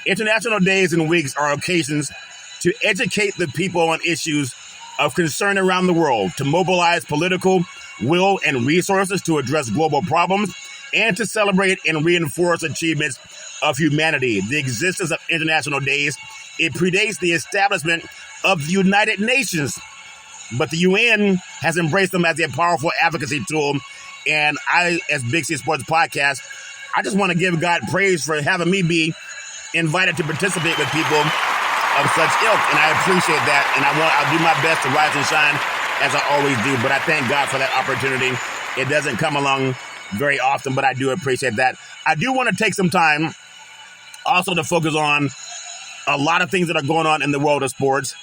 International days and weeks are occasions to educate the people on issues of concern around the world, to mobilize political will and resources to address global problems, and to celebrate and reinforce achievements of humanity. The existence of international days, it predates the establishment of the United Nations, but the UN has embraced them as a powerful advocacy tool. And I, as Big C Sports Podcast, I just want to give God praise for having me be invited to participate with people of such ilk, and I appreciate that. And I'll do my best to rise and shine as I always do. But I thank God for that opportunity. It doesn't come along very often, but I do appreciate that. I do want to take some time also to focus on a lot of things that are going on in the world of sports.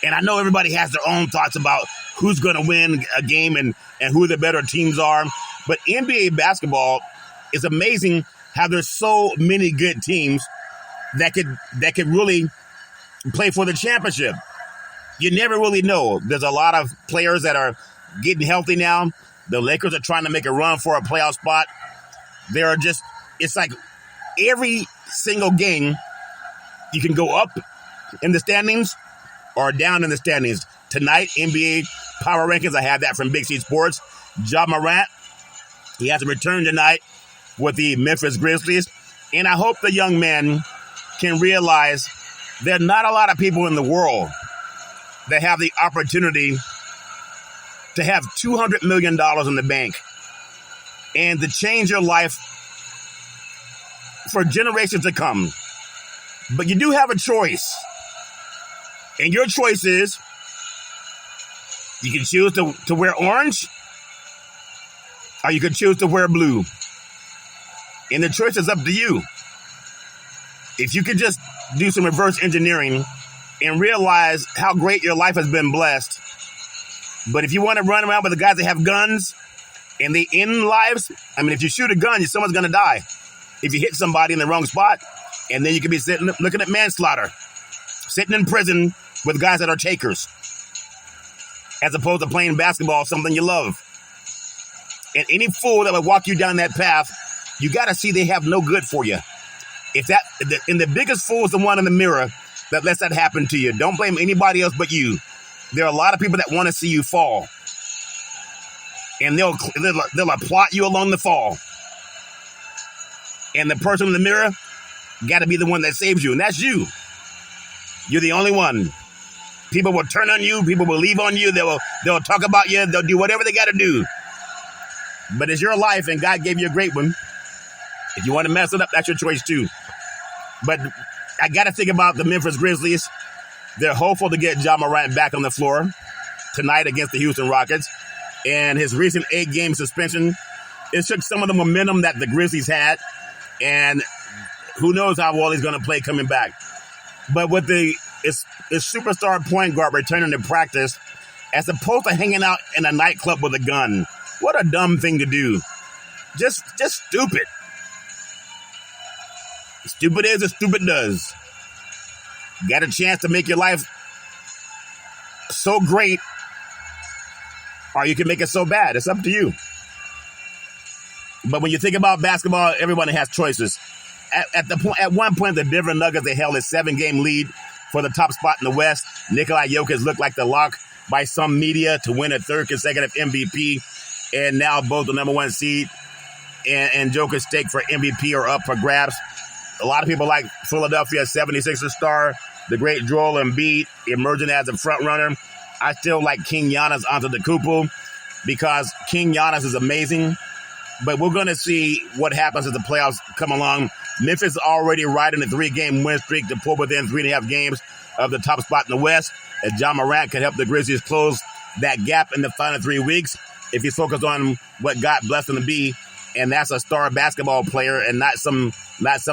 And I know everybody has their own thoughts about who's going to win a game and who the better teams are. But NBA basketball is amazing how there's so many good teams that could really play for the championship. You never really know. There's a lot of players that are getting healthy now. The Lakers are trying to make a run for a playoff spot. It's like every single game you can go up in the standings or down in the standings. Tonight, NBA power rankings. I have that from Big C Sports. Ja Morant, he has a return tonight with the Memphis Grizzlies. And I hope the young man can realize there are not a lot of people in the world that have the opportunity to have $200 million in the bank and to change your life for generations to come. But you do have a choice. And your choice is you can choose to wear orange or you can choose to wear blue. And the choice is up to you. If you could just do some reverse engineering and realize how great your life has been blessed. But if you want to run around with the guys that have guns and they end lives, I mean, if you shoot a gun, someone's going to die. If you hit somebody in the wrong spot, and then you could be sitting looking at manslaughter, sitting in prison with guys that are takers, as opposed to playing basketball, something you love. And any fool that would walk you down that path, you got to see they have no good for you. And the biggest fool is the one in the mirror that lets that happen to you. Don't blame anybody else but you. There are a lot of people that want to see you fall. And they'll applaud you along the fall. And the person in the mirror got to be the one that saves you. And that's you. You're the only one. People will turn on you. People will leave on you. They'll talk about you. They'll do whatever they got to do. But it's your life, and God gave you a great one. If you want to mess it up, that's your choice too. But I got to think about the Memphis Grizzlies. They're hopeful to get Ja Morant back on the floor tonight against the Houston Rockets. And his recent 8-game suspension, it took some of the momentum that the Grizzlies had. And who knows how well he's going to play coming back. But with his superstar point guard returning to practice, as opposed to hanging out in a nightclub with a gun, what a dumb thing to do. Just stupid. Stupid is as stupid does. Got a chance to make your life so great, or you can make it so bad. It's up to you. But when you think about basketball, everyone has choices. At one point, the Denver Nuggets, they held a 7-game lead for the top spot in the West. Nikola Jokic looked like the lock by some media to win a third consecutive MVP. And now both the number 1 seed and Jokic's stake for MVP are up for grabs. A lot of people like Philadelphia 76ers star, the great Joel Embiid, emerging as a front runner. I still like King Giannis Antetokounmpo because King Giannis is amazing. But we're going to see what happens as the playoffs come along. Memphis already riding a 3-game win streak to pull within 3.5 games of the top spot in the West. And Ja Morant can help the Grizzlies close that gap in the final 3 weeks if he's focused on what God blessed him to be, and that's a star basketball player and not some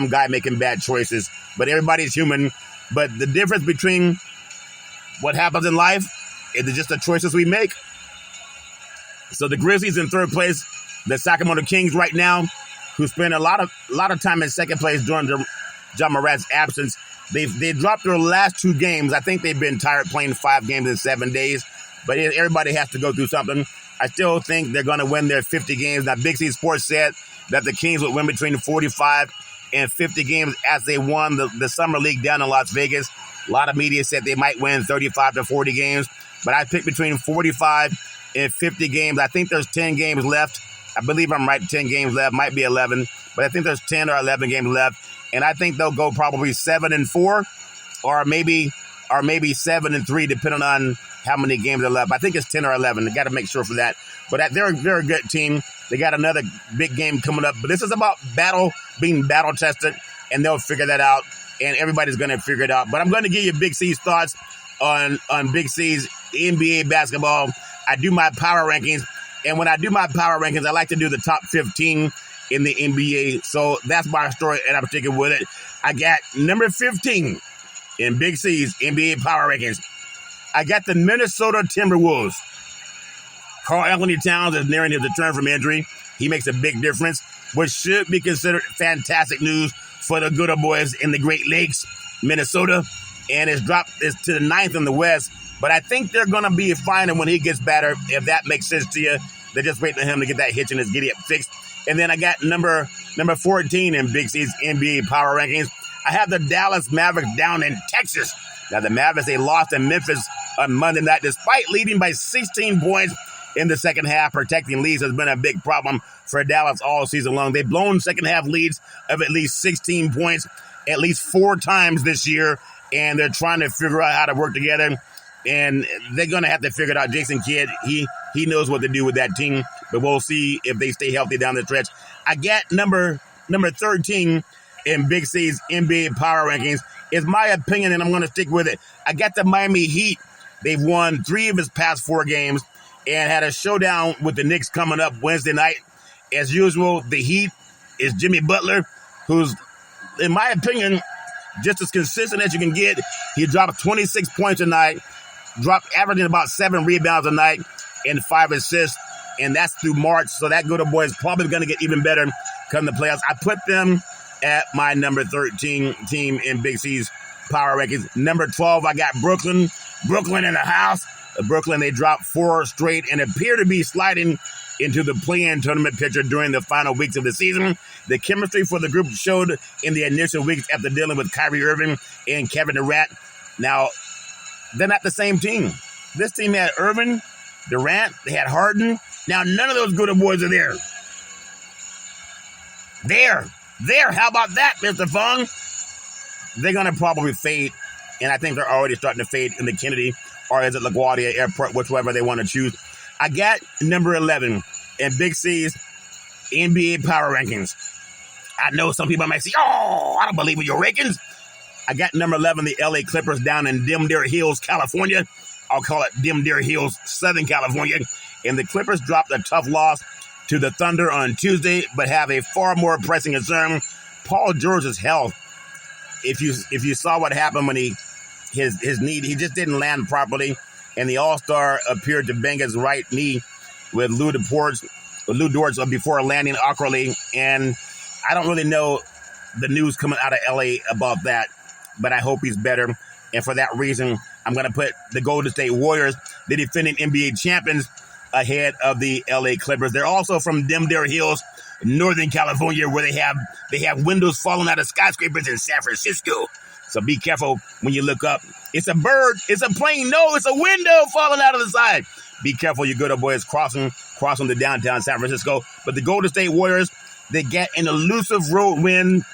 guy making bad choices. But everybody's human. But the difference between what happens in life is just the choices we make. So the Grizzlies in third place, the Sacramento Kings right now, who spend a lot of time in second place during Ja Morant's absence. They dropped their last 2 games. I think they've been tired playing 5 games in 7 days. But everybody has to go through something. I still think they're going to win their 50 games. Now, Big C Sports said that the Kings would win between 45 and 50 games as they won the Summer League down in Las Vegas. A lot of media said they might win 35 to 40 games. But I picked between 45 and 50 games. I think there's 10 games left. I believe I'm right, 10 games left. Might be 11. But I think there's 10 or 11 games left. And I think they'll go probably 7-4 or maybe 7-3, depending on how many games are left. I think it's 10 or 11. They got to make sure for that. But they're a very good team. They got another big game coming up. But this is about being battle tested, and they'll figure that out. And everybody's going to figure it out. But I'm going to give you Big C's thoughts on Big C's NBA basketball. I do my power rankings. And when I do my power rankings, I like to do the top 15 in the NBA. So that's my story, and I'm sticking with it. I got number 15 in Big C's NBA power rankings. I got the Minnesota Timberwolves. Karl Anthony Towns is nearing his return from injury. He makes a big difference, which should be considered fantastic news for the good old boys in the Great Lakes, Minnesota. And it's dropped to the 9th in the West. But I think they're going to be fine when he gets better, if that makes sense to you. They're just waiting for him to get that hitch in his giddy-up fixed. And then I got number 14 in Big C's NBA power rankings. I have the Dallas Mavericks down in Texas Now, the Mavericks, they lost to Memphis on Monday night despite leading by 16 points in the second half. Protecting leads has been a big problem for Dallas all season long. They've blown second half leads of at least 16 points at least 4 times this year, and they're trying to figure out how to work together, and they're going to have to figure it out. Jason Kidd, he knows what to do with that team, but we'll see if they stay healthy down the stretch. I got number 13 in Big C's NBA Power Rankings. It's my opinion, and I'm going to stick with it. I got the Miami Heat. They've won 3 of his past 4 games and had a showdown with the Knicks coming up Wednesday night. As usual, the Heat is Jimmy Butler, who's, in my opinion, just as consistent as you can get. He dropped 26 points a night, averaging about 7 rebounds a night and 5 assists, and that's through March. So that good boy is probably going to get even better come the playoffs. I put them at my number 13 team in Big C's Power Rankings. Number 12, I got Brooklyn. Brooklyn in the house. Brooklyn, they dropped 4 straight and appear to be sliding into the play-in tournament picture during the final weeks of the season. The chemistry for the group showed in the initial weeks after dealing with Kyrie Irving and Kevin Durant. Now, they're not the same team. This team had Irving, Durant, they had Harden. Now, none of those good boys are there. There. How about that, Mr. Fung? They're going to probably fade, and I think they're already starting to fade in the Kennedy, or is it LaGuardia Airport, whichever they want to choose. I got number 11 in Big C's NBA Power Rankings. I know some people might say, I don't believe in your rankings. I got number 11, the LA Clippers down in Dim Deer Hills, California. I'll call it Dim Deer Hills, Southern California. And the Clippers dropped a tough loss to the Thunder on Tuesday, but have a far more pressing concern: Paul George's health. If you saw what happened when his knee, he just didn't land properly, and the All-Star appeared to bang his right knee with Lou Dort before landing awkwardly. And I don't really know the news coming out of LA about that, but I hope he's better. And for that reason, I'm going to put the Golden State Warriors, the defending NBA champions, ahead of the LA Clippers. They're also from Dim Deer Hills, Northern California, where they have windows falling out of skyscrapers in San Francisco. So be careful when you look up. It's a bird. It's a plane. No, it's a window falling out of the side. Be careful, you good old boys crossing the downtown San Francisco. But the Golden State Warriors, they get an elusive road win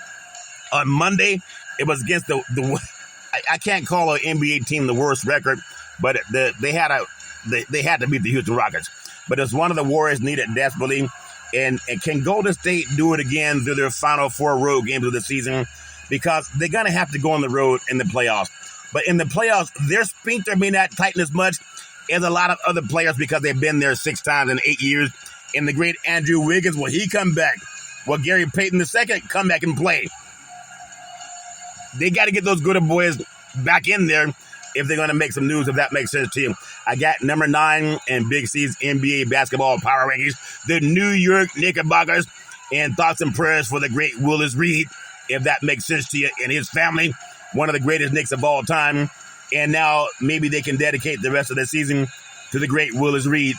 on Monday. It was against I can't call an NBA team the worst record, but they had to beat the Houston Rockets. But it's one of the Warriors needed desperately. And can Golden State do it again through their final 4 road games of the season? Because they're going to have to go on the road in the playoffs. But in the playoffs, their sphincter may not tighten as much as a lot of other players because they've been there 6 times in 8 years. And the great Andrew Wiggins, will he come back? Will Gary Payton II come back and play? They got to get those good boys back in there if they're going to make some news, if that makes sense to you. I got number 9 in Big C's NBA Basketball Power Rankings, the New York Knickerbockers, and thoughts and prayers for the great Willis Reed, if that makes sense to you, and his family, one of the greatest Knicks of all time. And now maybe they can dedicate the rest of the season to the great Willis Reed,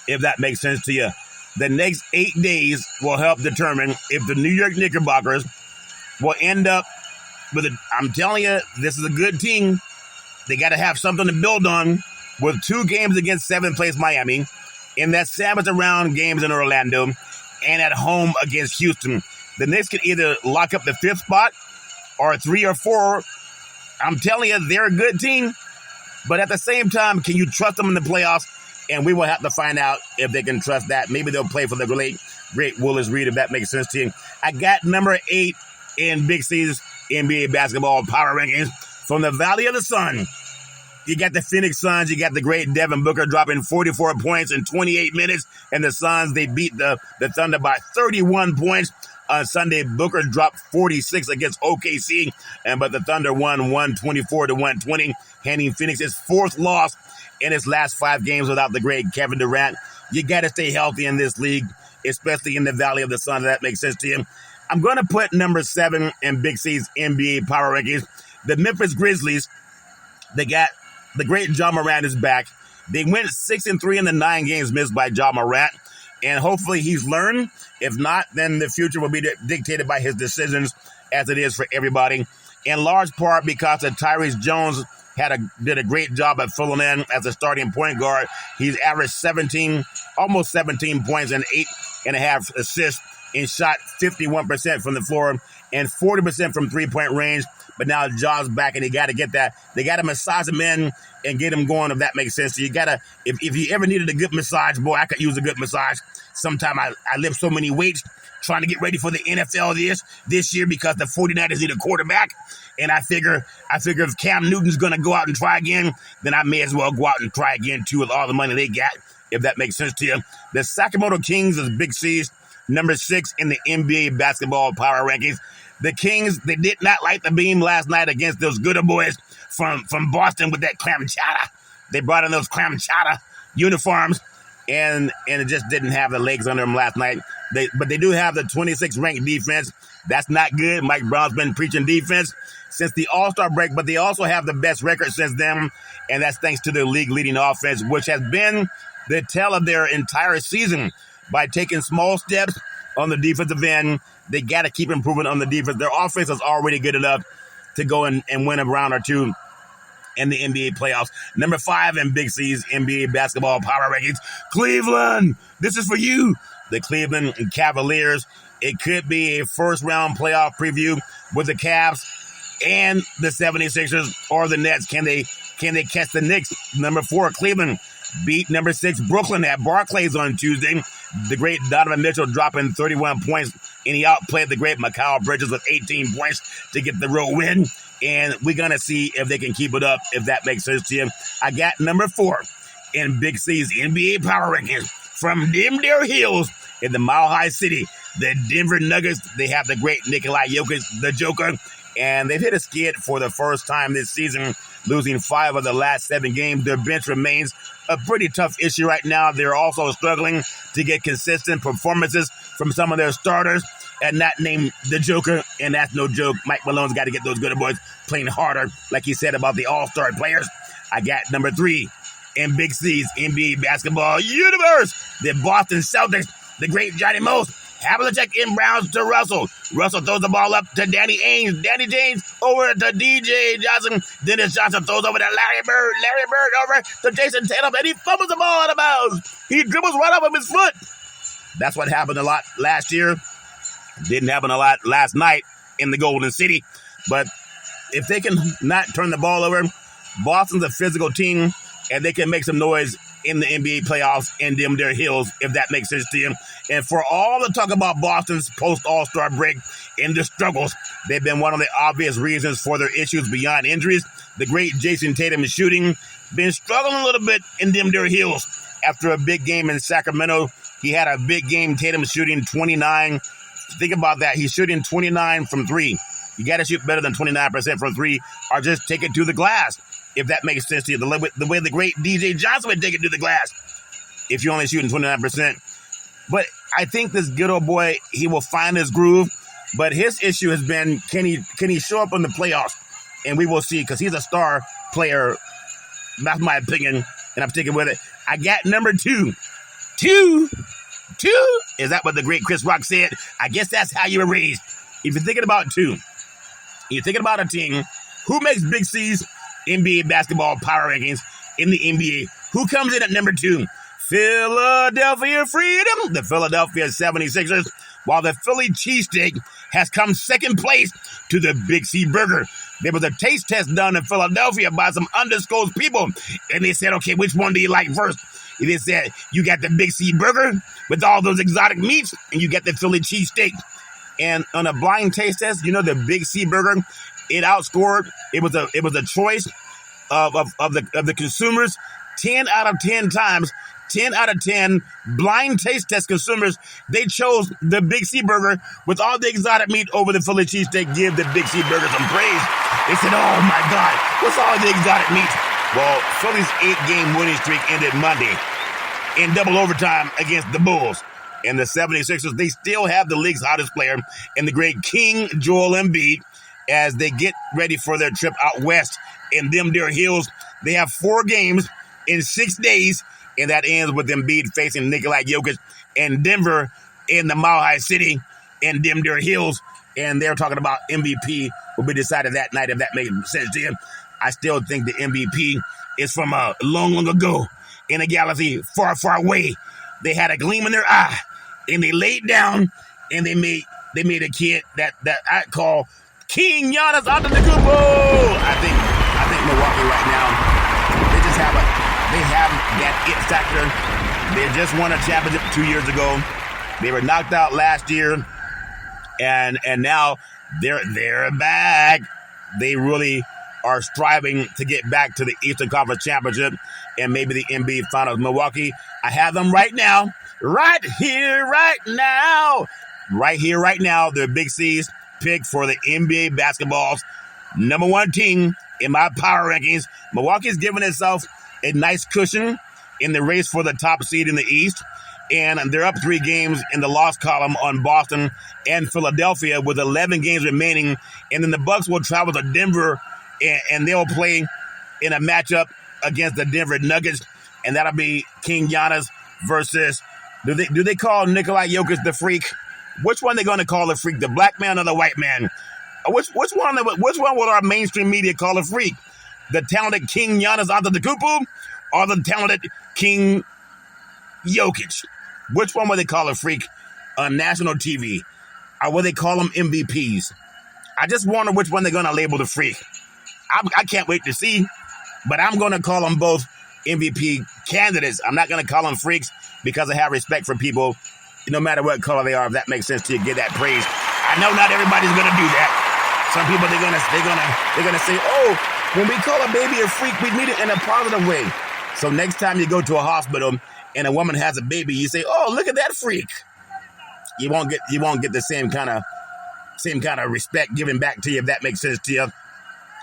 if that makes sense to you. The next 8 days will help determine if the New York Knickerbockers will end up with I'm telling you, this is a good team. They got to have something to build on with 2 games against 7th place Miami, and that sandwich around games in Orlando, and at home against Houston. The Knicks can either lock up the 5th spot or 3 or 4. I'm telling you, they're a good team. But at the same time, can you trust them in the playoffs? And we will have to find out if they can trust that. Maybe they'll play for the great Willis Reed, if that makes sense to you. I got number 8 in Big C's NBA Basketball Power Rankings. From the Valley of the Sun, you got the Phoenix Suns. You got the great Devin Booker dropping 44 points in 28 minutes. And the Suns, they beat the Thunder by 31 points. On Sunday, Booker dropped 46 against OKC, but the Thunder won 124-120, handing Phoenix its 4th loss in its last 5 games without the great Kevin Durant. You got to stay healthy in this league, especially in the Valley of the Sun. That makes sense to you. I'm going to put number 7 in Big C's NBA Power Rankings. The Memphis Grizzlies, they got the great Ja Morant is back. They went 6-3 in the 9 games missed by Ja Morant. And hopefully he's learned. If not, then the future will be dictated by his decisions, as it is for everybody. in large part because of Tyrese Jones did a great job at filling in as a starting point guard. He's averaged almost 17 points and 8.5 assists, and shot 51% from the floor and 40% from three-point range. But now Ja's back, and they got to get that. They got to massage him in and get him going, if that makes sense. So you got to, if you ever needed a good massage, boy, I could use a good massage. Sometimes I lift so many weights trying to get ready for the NFL this year because the 49ers need a quarterback. And I figure if Cam Newton's going to go out and try again, then I may as well go out and try again, too, with all the money they got, if that makes sense to you. The Sacramento Kings is Big C's number 6 in the NBA basketball power rankings. The Kings, they did not light the beam last night against those good boys from Boston with that clam chowder. They brought in those clam chowder uniforms, and it just didn't have the legs under them last night. But they do have the 26th ranked defense. That's not good. Mike Brown's been preaching defense since the All-Star break, but they also have the best record since then, and that's thanks to their league-leading offense, which has been the tale of their entire season. By taking small steps on the defensive end, they got to keep improving on the defense. Their offense is already good enough to go and win a round or two in the NBA playoffs. Number 5 in Big C's NBA basketball power rankings, Cleveland. This is for you. The Cleveland Cavaliers. It could be a first-round playoff preview with the Cavs and the 76ers or the Nets. Can they catch the Knicks? Number 4, Cleveland beat number 6, Brooklyn at Barclays on Tuesday. The great Donovan Mitchell dropping 31 points, and he outplayed the great Mikal Bridges with 18 points to get the road win. And we're going to see if they can keep it up, if that makes sense to you. I got number 4 in Big C's NBA power rankings from them there hills in the Mile High City. The Denver Nuggets, they have the great Nikola Jokic, the Joker, and they've hit a skid for the first time this season, losing 5 of the last 7 games. Their bench remains a pretty tough issue right now. They're also struggling to get consistent performances from some of their starters, and not named the Joker, and that's no joke. Mike Malone's got to get those good boys playing harder, like he said about the all-star players. I got number 3 in Big C's NBA basketball universe. The Boston Celtics, the great Johnny Most, Havlicek inbounds to Russell. Russell throws the ball up to Danny Ainge. Danny James over to DJ Johnson. Dennis Johnson throws over to Larry Bird. Larry Bird over to Jason Tatum, and he fumbles the ball out of bounds. He dribbles right off of his foot. That's what happened a lot last year. Didn't happen a lot last night in the Golden City. But if they can not turn the ball over, Boston's a physical team, and they can make some noise in the NBA playoffs in them their hills, if that makes sense to you. And for all the talk about Boston's post-All-Star break and the struggles, they've been one of the obvious reasons for their issues beyond injuries. The great Jason Tatum is shooting, been struggling a little bit in them their hills. After a big game in Sacramento, he had a big game. Tatum shooting 29. Think about that. He's shooting 29 from 3. You got to shoot better than 29% from 3, or just take it to the glass, if that makes sense to you. The way the great DJ Johnson would take it to the glass if you're only shooting 29%. But I think this good old boy, he will find his groove. But his issue has been, can he show up in the playoffs? And we will see, because he's a star player. That's my opinion, and I'm sticking with it. I got number 2. Two? Is that what the great Chris Rock said? I guess that's how you were raised. If you're thinking about 2, you're thinking about a team, who makes Big C's NBA basketball power rankings in the NBA? Who comes in at number 2? Philadelphia Freedom, the Philadelphia 76ers, while the Philly cheesesteak has come second place to the Big C Burger. There was a taste test done in Philadelphia by some undisclosed people, and they said, okay, which one do you like first? And they said, you got the Big C Burger with all those exotic meats, and you got the Philly cheesesteak. And on a blind taste test, you know, the Big C Burger, it outscored. It was a choice of the consumers 10 out of 10 times. 10 out of 10 blind taste test consumers, they chose the Big C Burger with all the exotic meat over the Philly cheesesteak. Give the Big C Burger some praise. They said, oh my God, what's all the exotic meat? Well, Philly's 8-game winning streak ended Monday in double overtime against the Bulls. And the 76ers, they still have the league's hottest player in the great King Joel Embiid as they get ready for their trip out west in them their hills. They have 4 games in 6 days, and that ends with Embiid facing Nikola Jokic in Denver in the Mile High City. in Dim Dirt Hills, and they're talking about MVP will be decided that night, if that makes sense to you. I still think the MVP is from long, long ago in a galaxy far, far away. They had a gleam in their eye, and they laid down, and they made a kid that I call King Giannis Antetokounmpo. I think Milwaukee right now, they have that it factor. They just won a championship 2 years ago. They were knocked out last year, and now they're back. They really are striving to get back to the Eastern Conference Championship and maybe the NBA Finals. Milwaukee, I have them right now. Right here, right now. Right here, right now. They're Big C's pick for the NBA basketball's number one team in my power rankings. Milwaukee's giving itself a nice cushion in the race for the top seed in the East. And they're up 3 games in the loss column on Boston and Philadelphia with 11 games remaining. And then the Bucks will travel to Denver, and they'll play in a matchup against the Denver Nuggets. And that'll be King Giannis versus, do they call Nikola Jokic the freak? Which one are they going to call the freak, the black man or the white man? Which one will our mainstream media call a freak? The talented King Giannis Antetokounmpo or the talented King Jokic? Which one will they call a freak on national TV? Or will they call them MVPs? I just wonder which one they're going to label the freak. I can't wait to see, but I'm going to call them both MVP candidates. I'm not going to call them freaks because I have respect for people, no matter what color they are, if that makes sense to you, get that praise. I know not everybody's going to do that. Some people, they're gonna say, oh, when we call a baby a freak, we mean it in a positive way. So next time you go to a hospital and a woman has a baby, you say, oh, look at that freak. You won't get the same kind of respect given back to you, if that makes sense to you.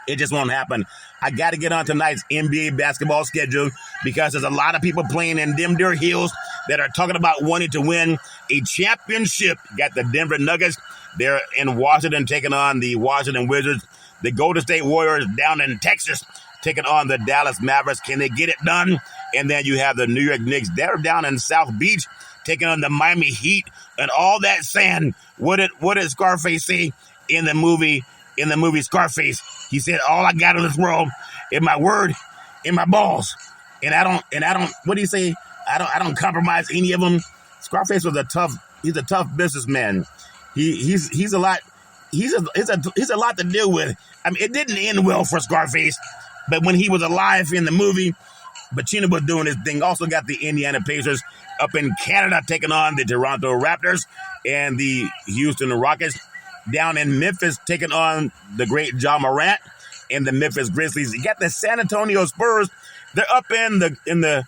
It just won't happen. I got to get on tonight's NBA basketball schedule because there's a lot of people playing in Dim Dirt Hills that are talking about wanting to win a championship. You got the Denver Nuggets. They're in Washington taking on the Washington Wizards. The Golden State Warriors down in Texas taking on the Dallas Mavericks. Can they get it done? And then you have the New York Knicks. They're down in South Beach taking on the Miami Heat and all that sand. What did Scarface say in the movie Scarface? He said, all I got in this world is my word and my balls. And I don't, what do you say? I don't compromise any of them. Scarface was he's a tough businessman. He's a lot to deal with. I mean, it didn't end well for Scarface, but when he was alive in the movie, Pacino was doing his thing. Also got the Indiana Pacers up in Canada taking on the Toronto Raptors and the Houston Rockets. Down in Memphis taking on the great Ja Morant and the Memphis Grizzlies. You got the San Antonio Spurs. They're up in the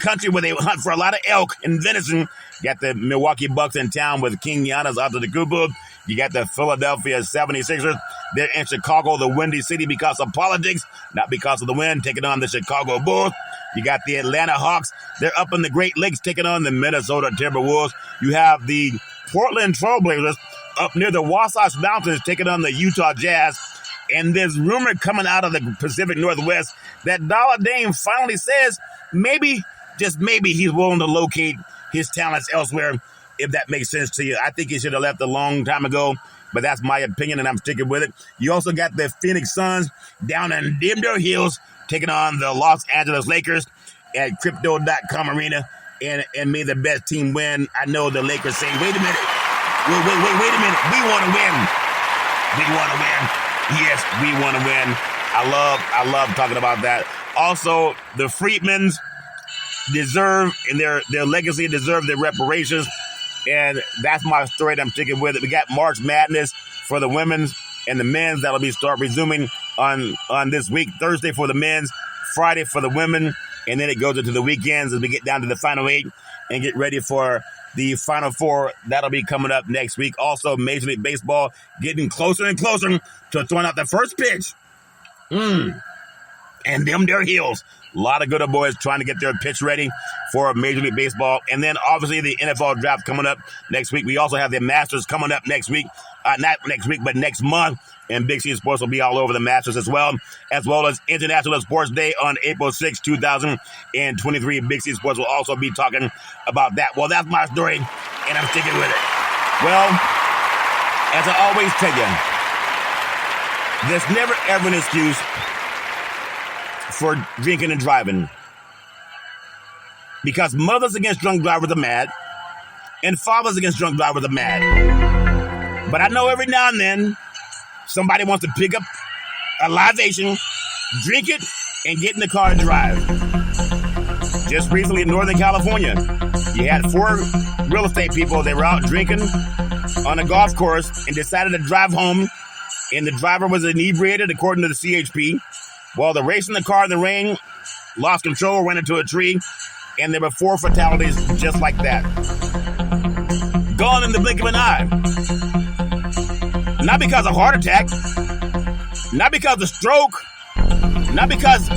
country where they hunt for a lot of elk and venison. You got the Milwaukee Bucks in town with King Giannis Antetokounmpo. You got the Philadelphia 76ers. They're in Chicago, the Windy City, because of politics, not because of the wind, taking on the Chicago Bulls. You got the Atlanta Hawks. They're up in the Great Lakes taking on the Minnesota Timberwolves. You have the Portland Trailblazers up near the Wasatch Mountains taking on the Utah Jazz. And there's rumor coming out of the Pacific Northwest that Dollar Dame finally says maybe, just maybe, he's willing to locate his talents elsewhere, if that makes sense to you. I think he should have left a long time ago, but that's my opinion, and I'm sticking with it. You also got the Phoenix Suns down in Dim Dirt Hills taking on the Los Angeles Lakers at Crypto.com Arena, and may the best team win. I know the Lakers say, wait a minute. Wait a minute. We want to win. Yes, we want to win. I love talking about that. Also, the Freedmans deserve, and their legacy deserve their reparations. And that's my story that I'm sticking with it. We got March Madness for the women's and the men's. That'll be start resuming on this week. Thursday for the men's, Friday for the women. And then it goes into the weekends as we get down to the Final 8 and get ready for the Final 4. That'll be coming up next week. Also, Major League Baseball getting closer and closer to throwing out the first pitch. And them their heels. A lot of good old boys trying to get their pitch ready for Major League Baseball. And then, obviously, the NFL draft coming up next week. We also have the Masters coming up next week. Not next week, but next month. And Big C Sports will be all over the Masters as well as International Sports Day on April 6, 2023. Big C Sports will also be talking about that. Well, that's my story, and I'm sticking with it. Well, as I always tell you, there's never ever an excuse for drinking and driving. Because mothers against drunk drivers are mad, and fathers against drunk drivers are mad. But I know every now and then, somebody wants to pick up a libation, drink it, and get in the car and drive. Just recently in Northern California, you had 4 real estate people. They were out drinking on a golf course and decided to drive home, and the driver was inebriated, according to the CHP. While they're racing the car in the rain, lost control, ran into a tree, and there were 4 fatalities just like that. Gone in the blink of an eye. Not because of heart attack, not because of stroke, not because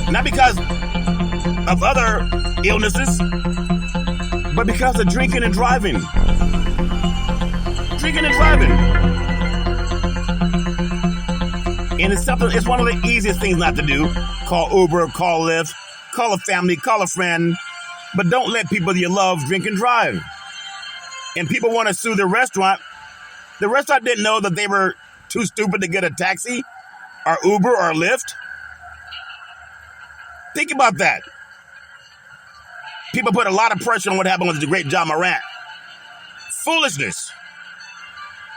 of other illnesses, but because of drinking and driving. Drinking and driving. And it's one of the easiest things not to do. Call Uber, call Lyft, call a family, call a friend, but don't let people you love drink and drive. And people want to sue the restaurant. The restaurant didn't know that they were too stupid to get a taxi or Uber or Lyft. Think about that. People put a lot of pressure on what happened with the great John Morant. Foolishness.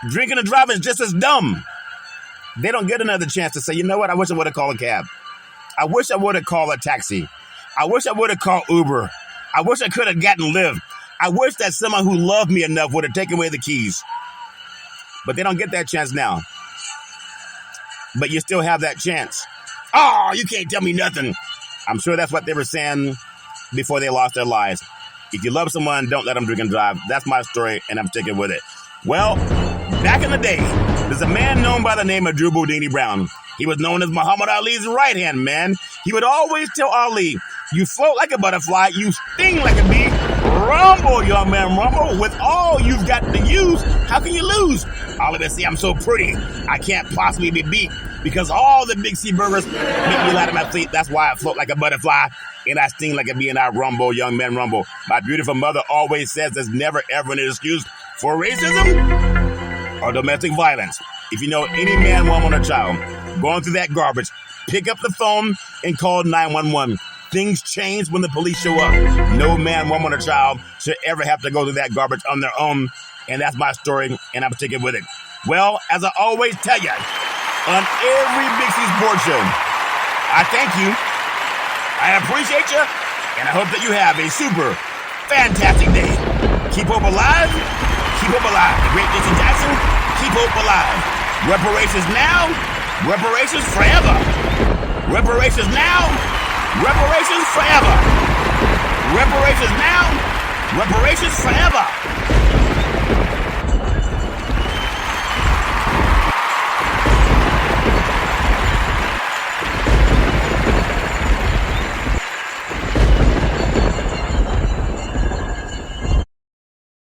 Drinking and driving is just as dumb. They don't get another chance to say, you know what, I wish I would have called a cab. I wish I would have called a taxi. I wish I would have called Uber. I wish I could have gotten Lyft. I wish that someone who loved me enough would have taken away the keys. But they don't get that chance now. But you still have that chance. Oh, you can't tell me nothing. I'm sure that's what they were saying before they lost their lives. If you love someone, don't let them drink and drive. That's my story, and I'm sticking with it. Well, back in the day, there's a man known by the name of Drew Boudini Brown. He was known as Muhammad Ali's right-hand man. He would always tell Ali, you float like a butterfly, you sting like a bee. Rumble, young man, rumble. With all you've got to use, how can you lose? Ali would say, I'm so pretty, I can't possibly be beat. Because all the Big C burgers make me light on my feet. That's why I float like a butterfly, and I sting like a bee, and I rumble, young man, rumble. My beautiful mother always says there's never ever an excuse for racism or domestic violence. If you know any man, woman, or child going through that garbage, pick up the phone and call 911. Things change when the police show up. No man, woman, or child should ever have to go through that garbage on their own. And that's my story, and I'm sticking with it. Well, as I always tell you, on every Big C Sports Show, I thank you, I appreciate you, and I hope that you have a super fantastic day. Keep hope alive. Keep hope alive. The great Dixie Jackson, keep hope alive. Reparations now, reparations forever. Reparations now, reparations forever. Reparations now, reparations forever.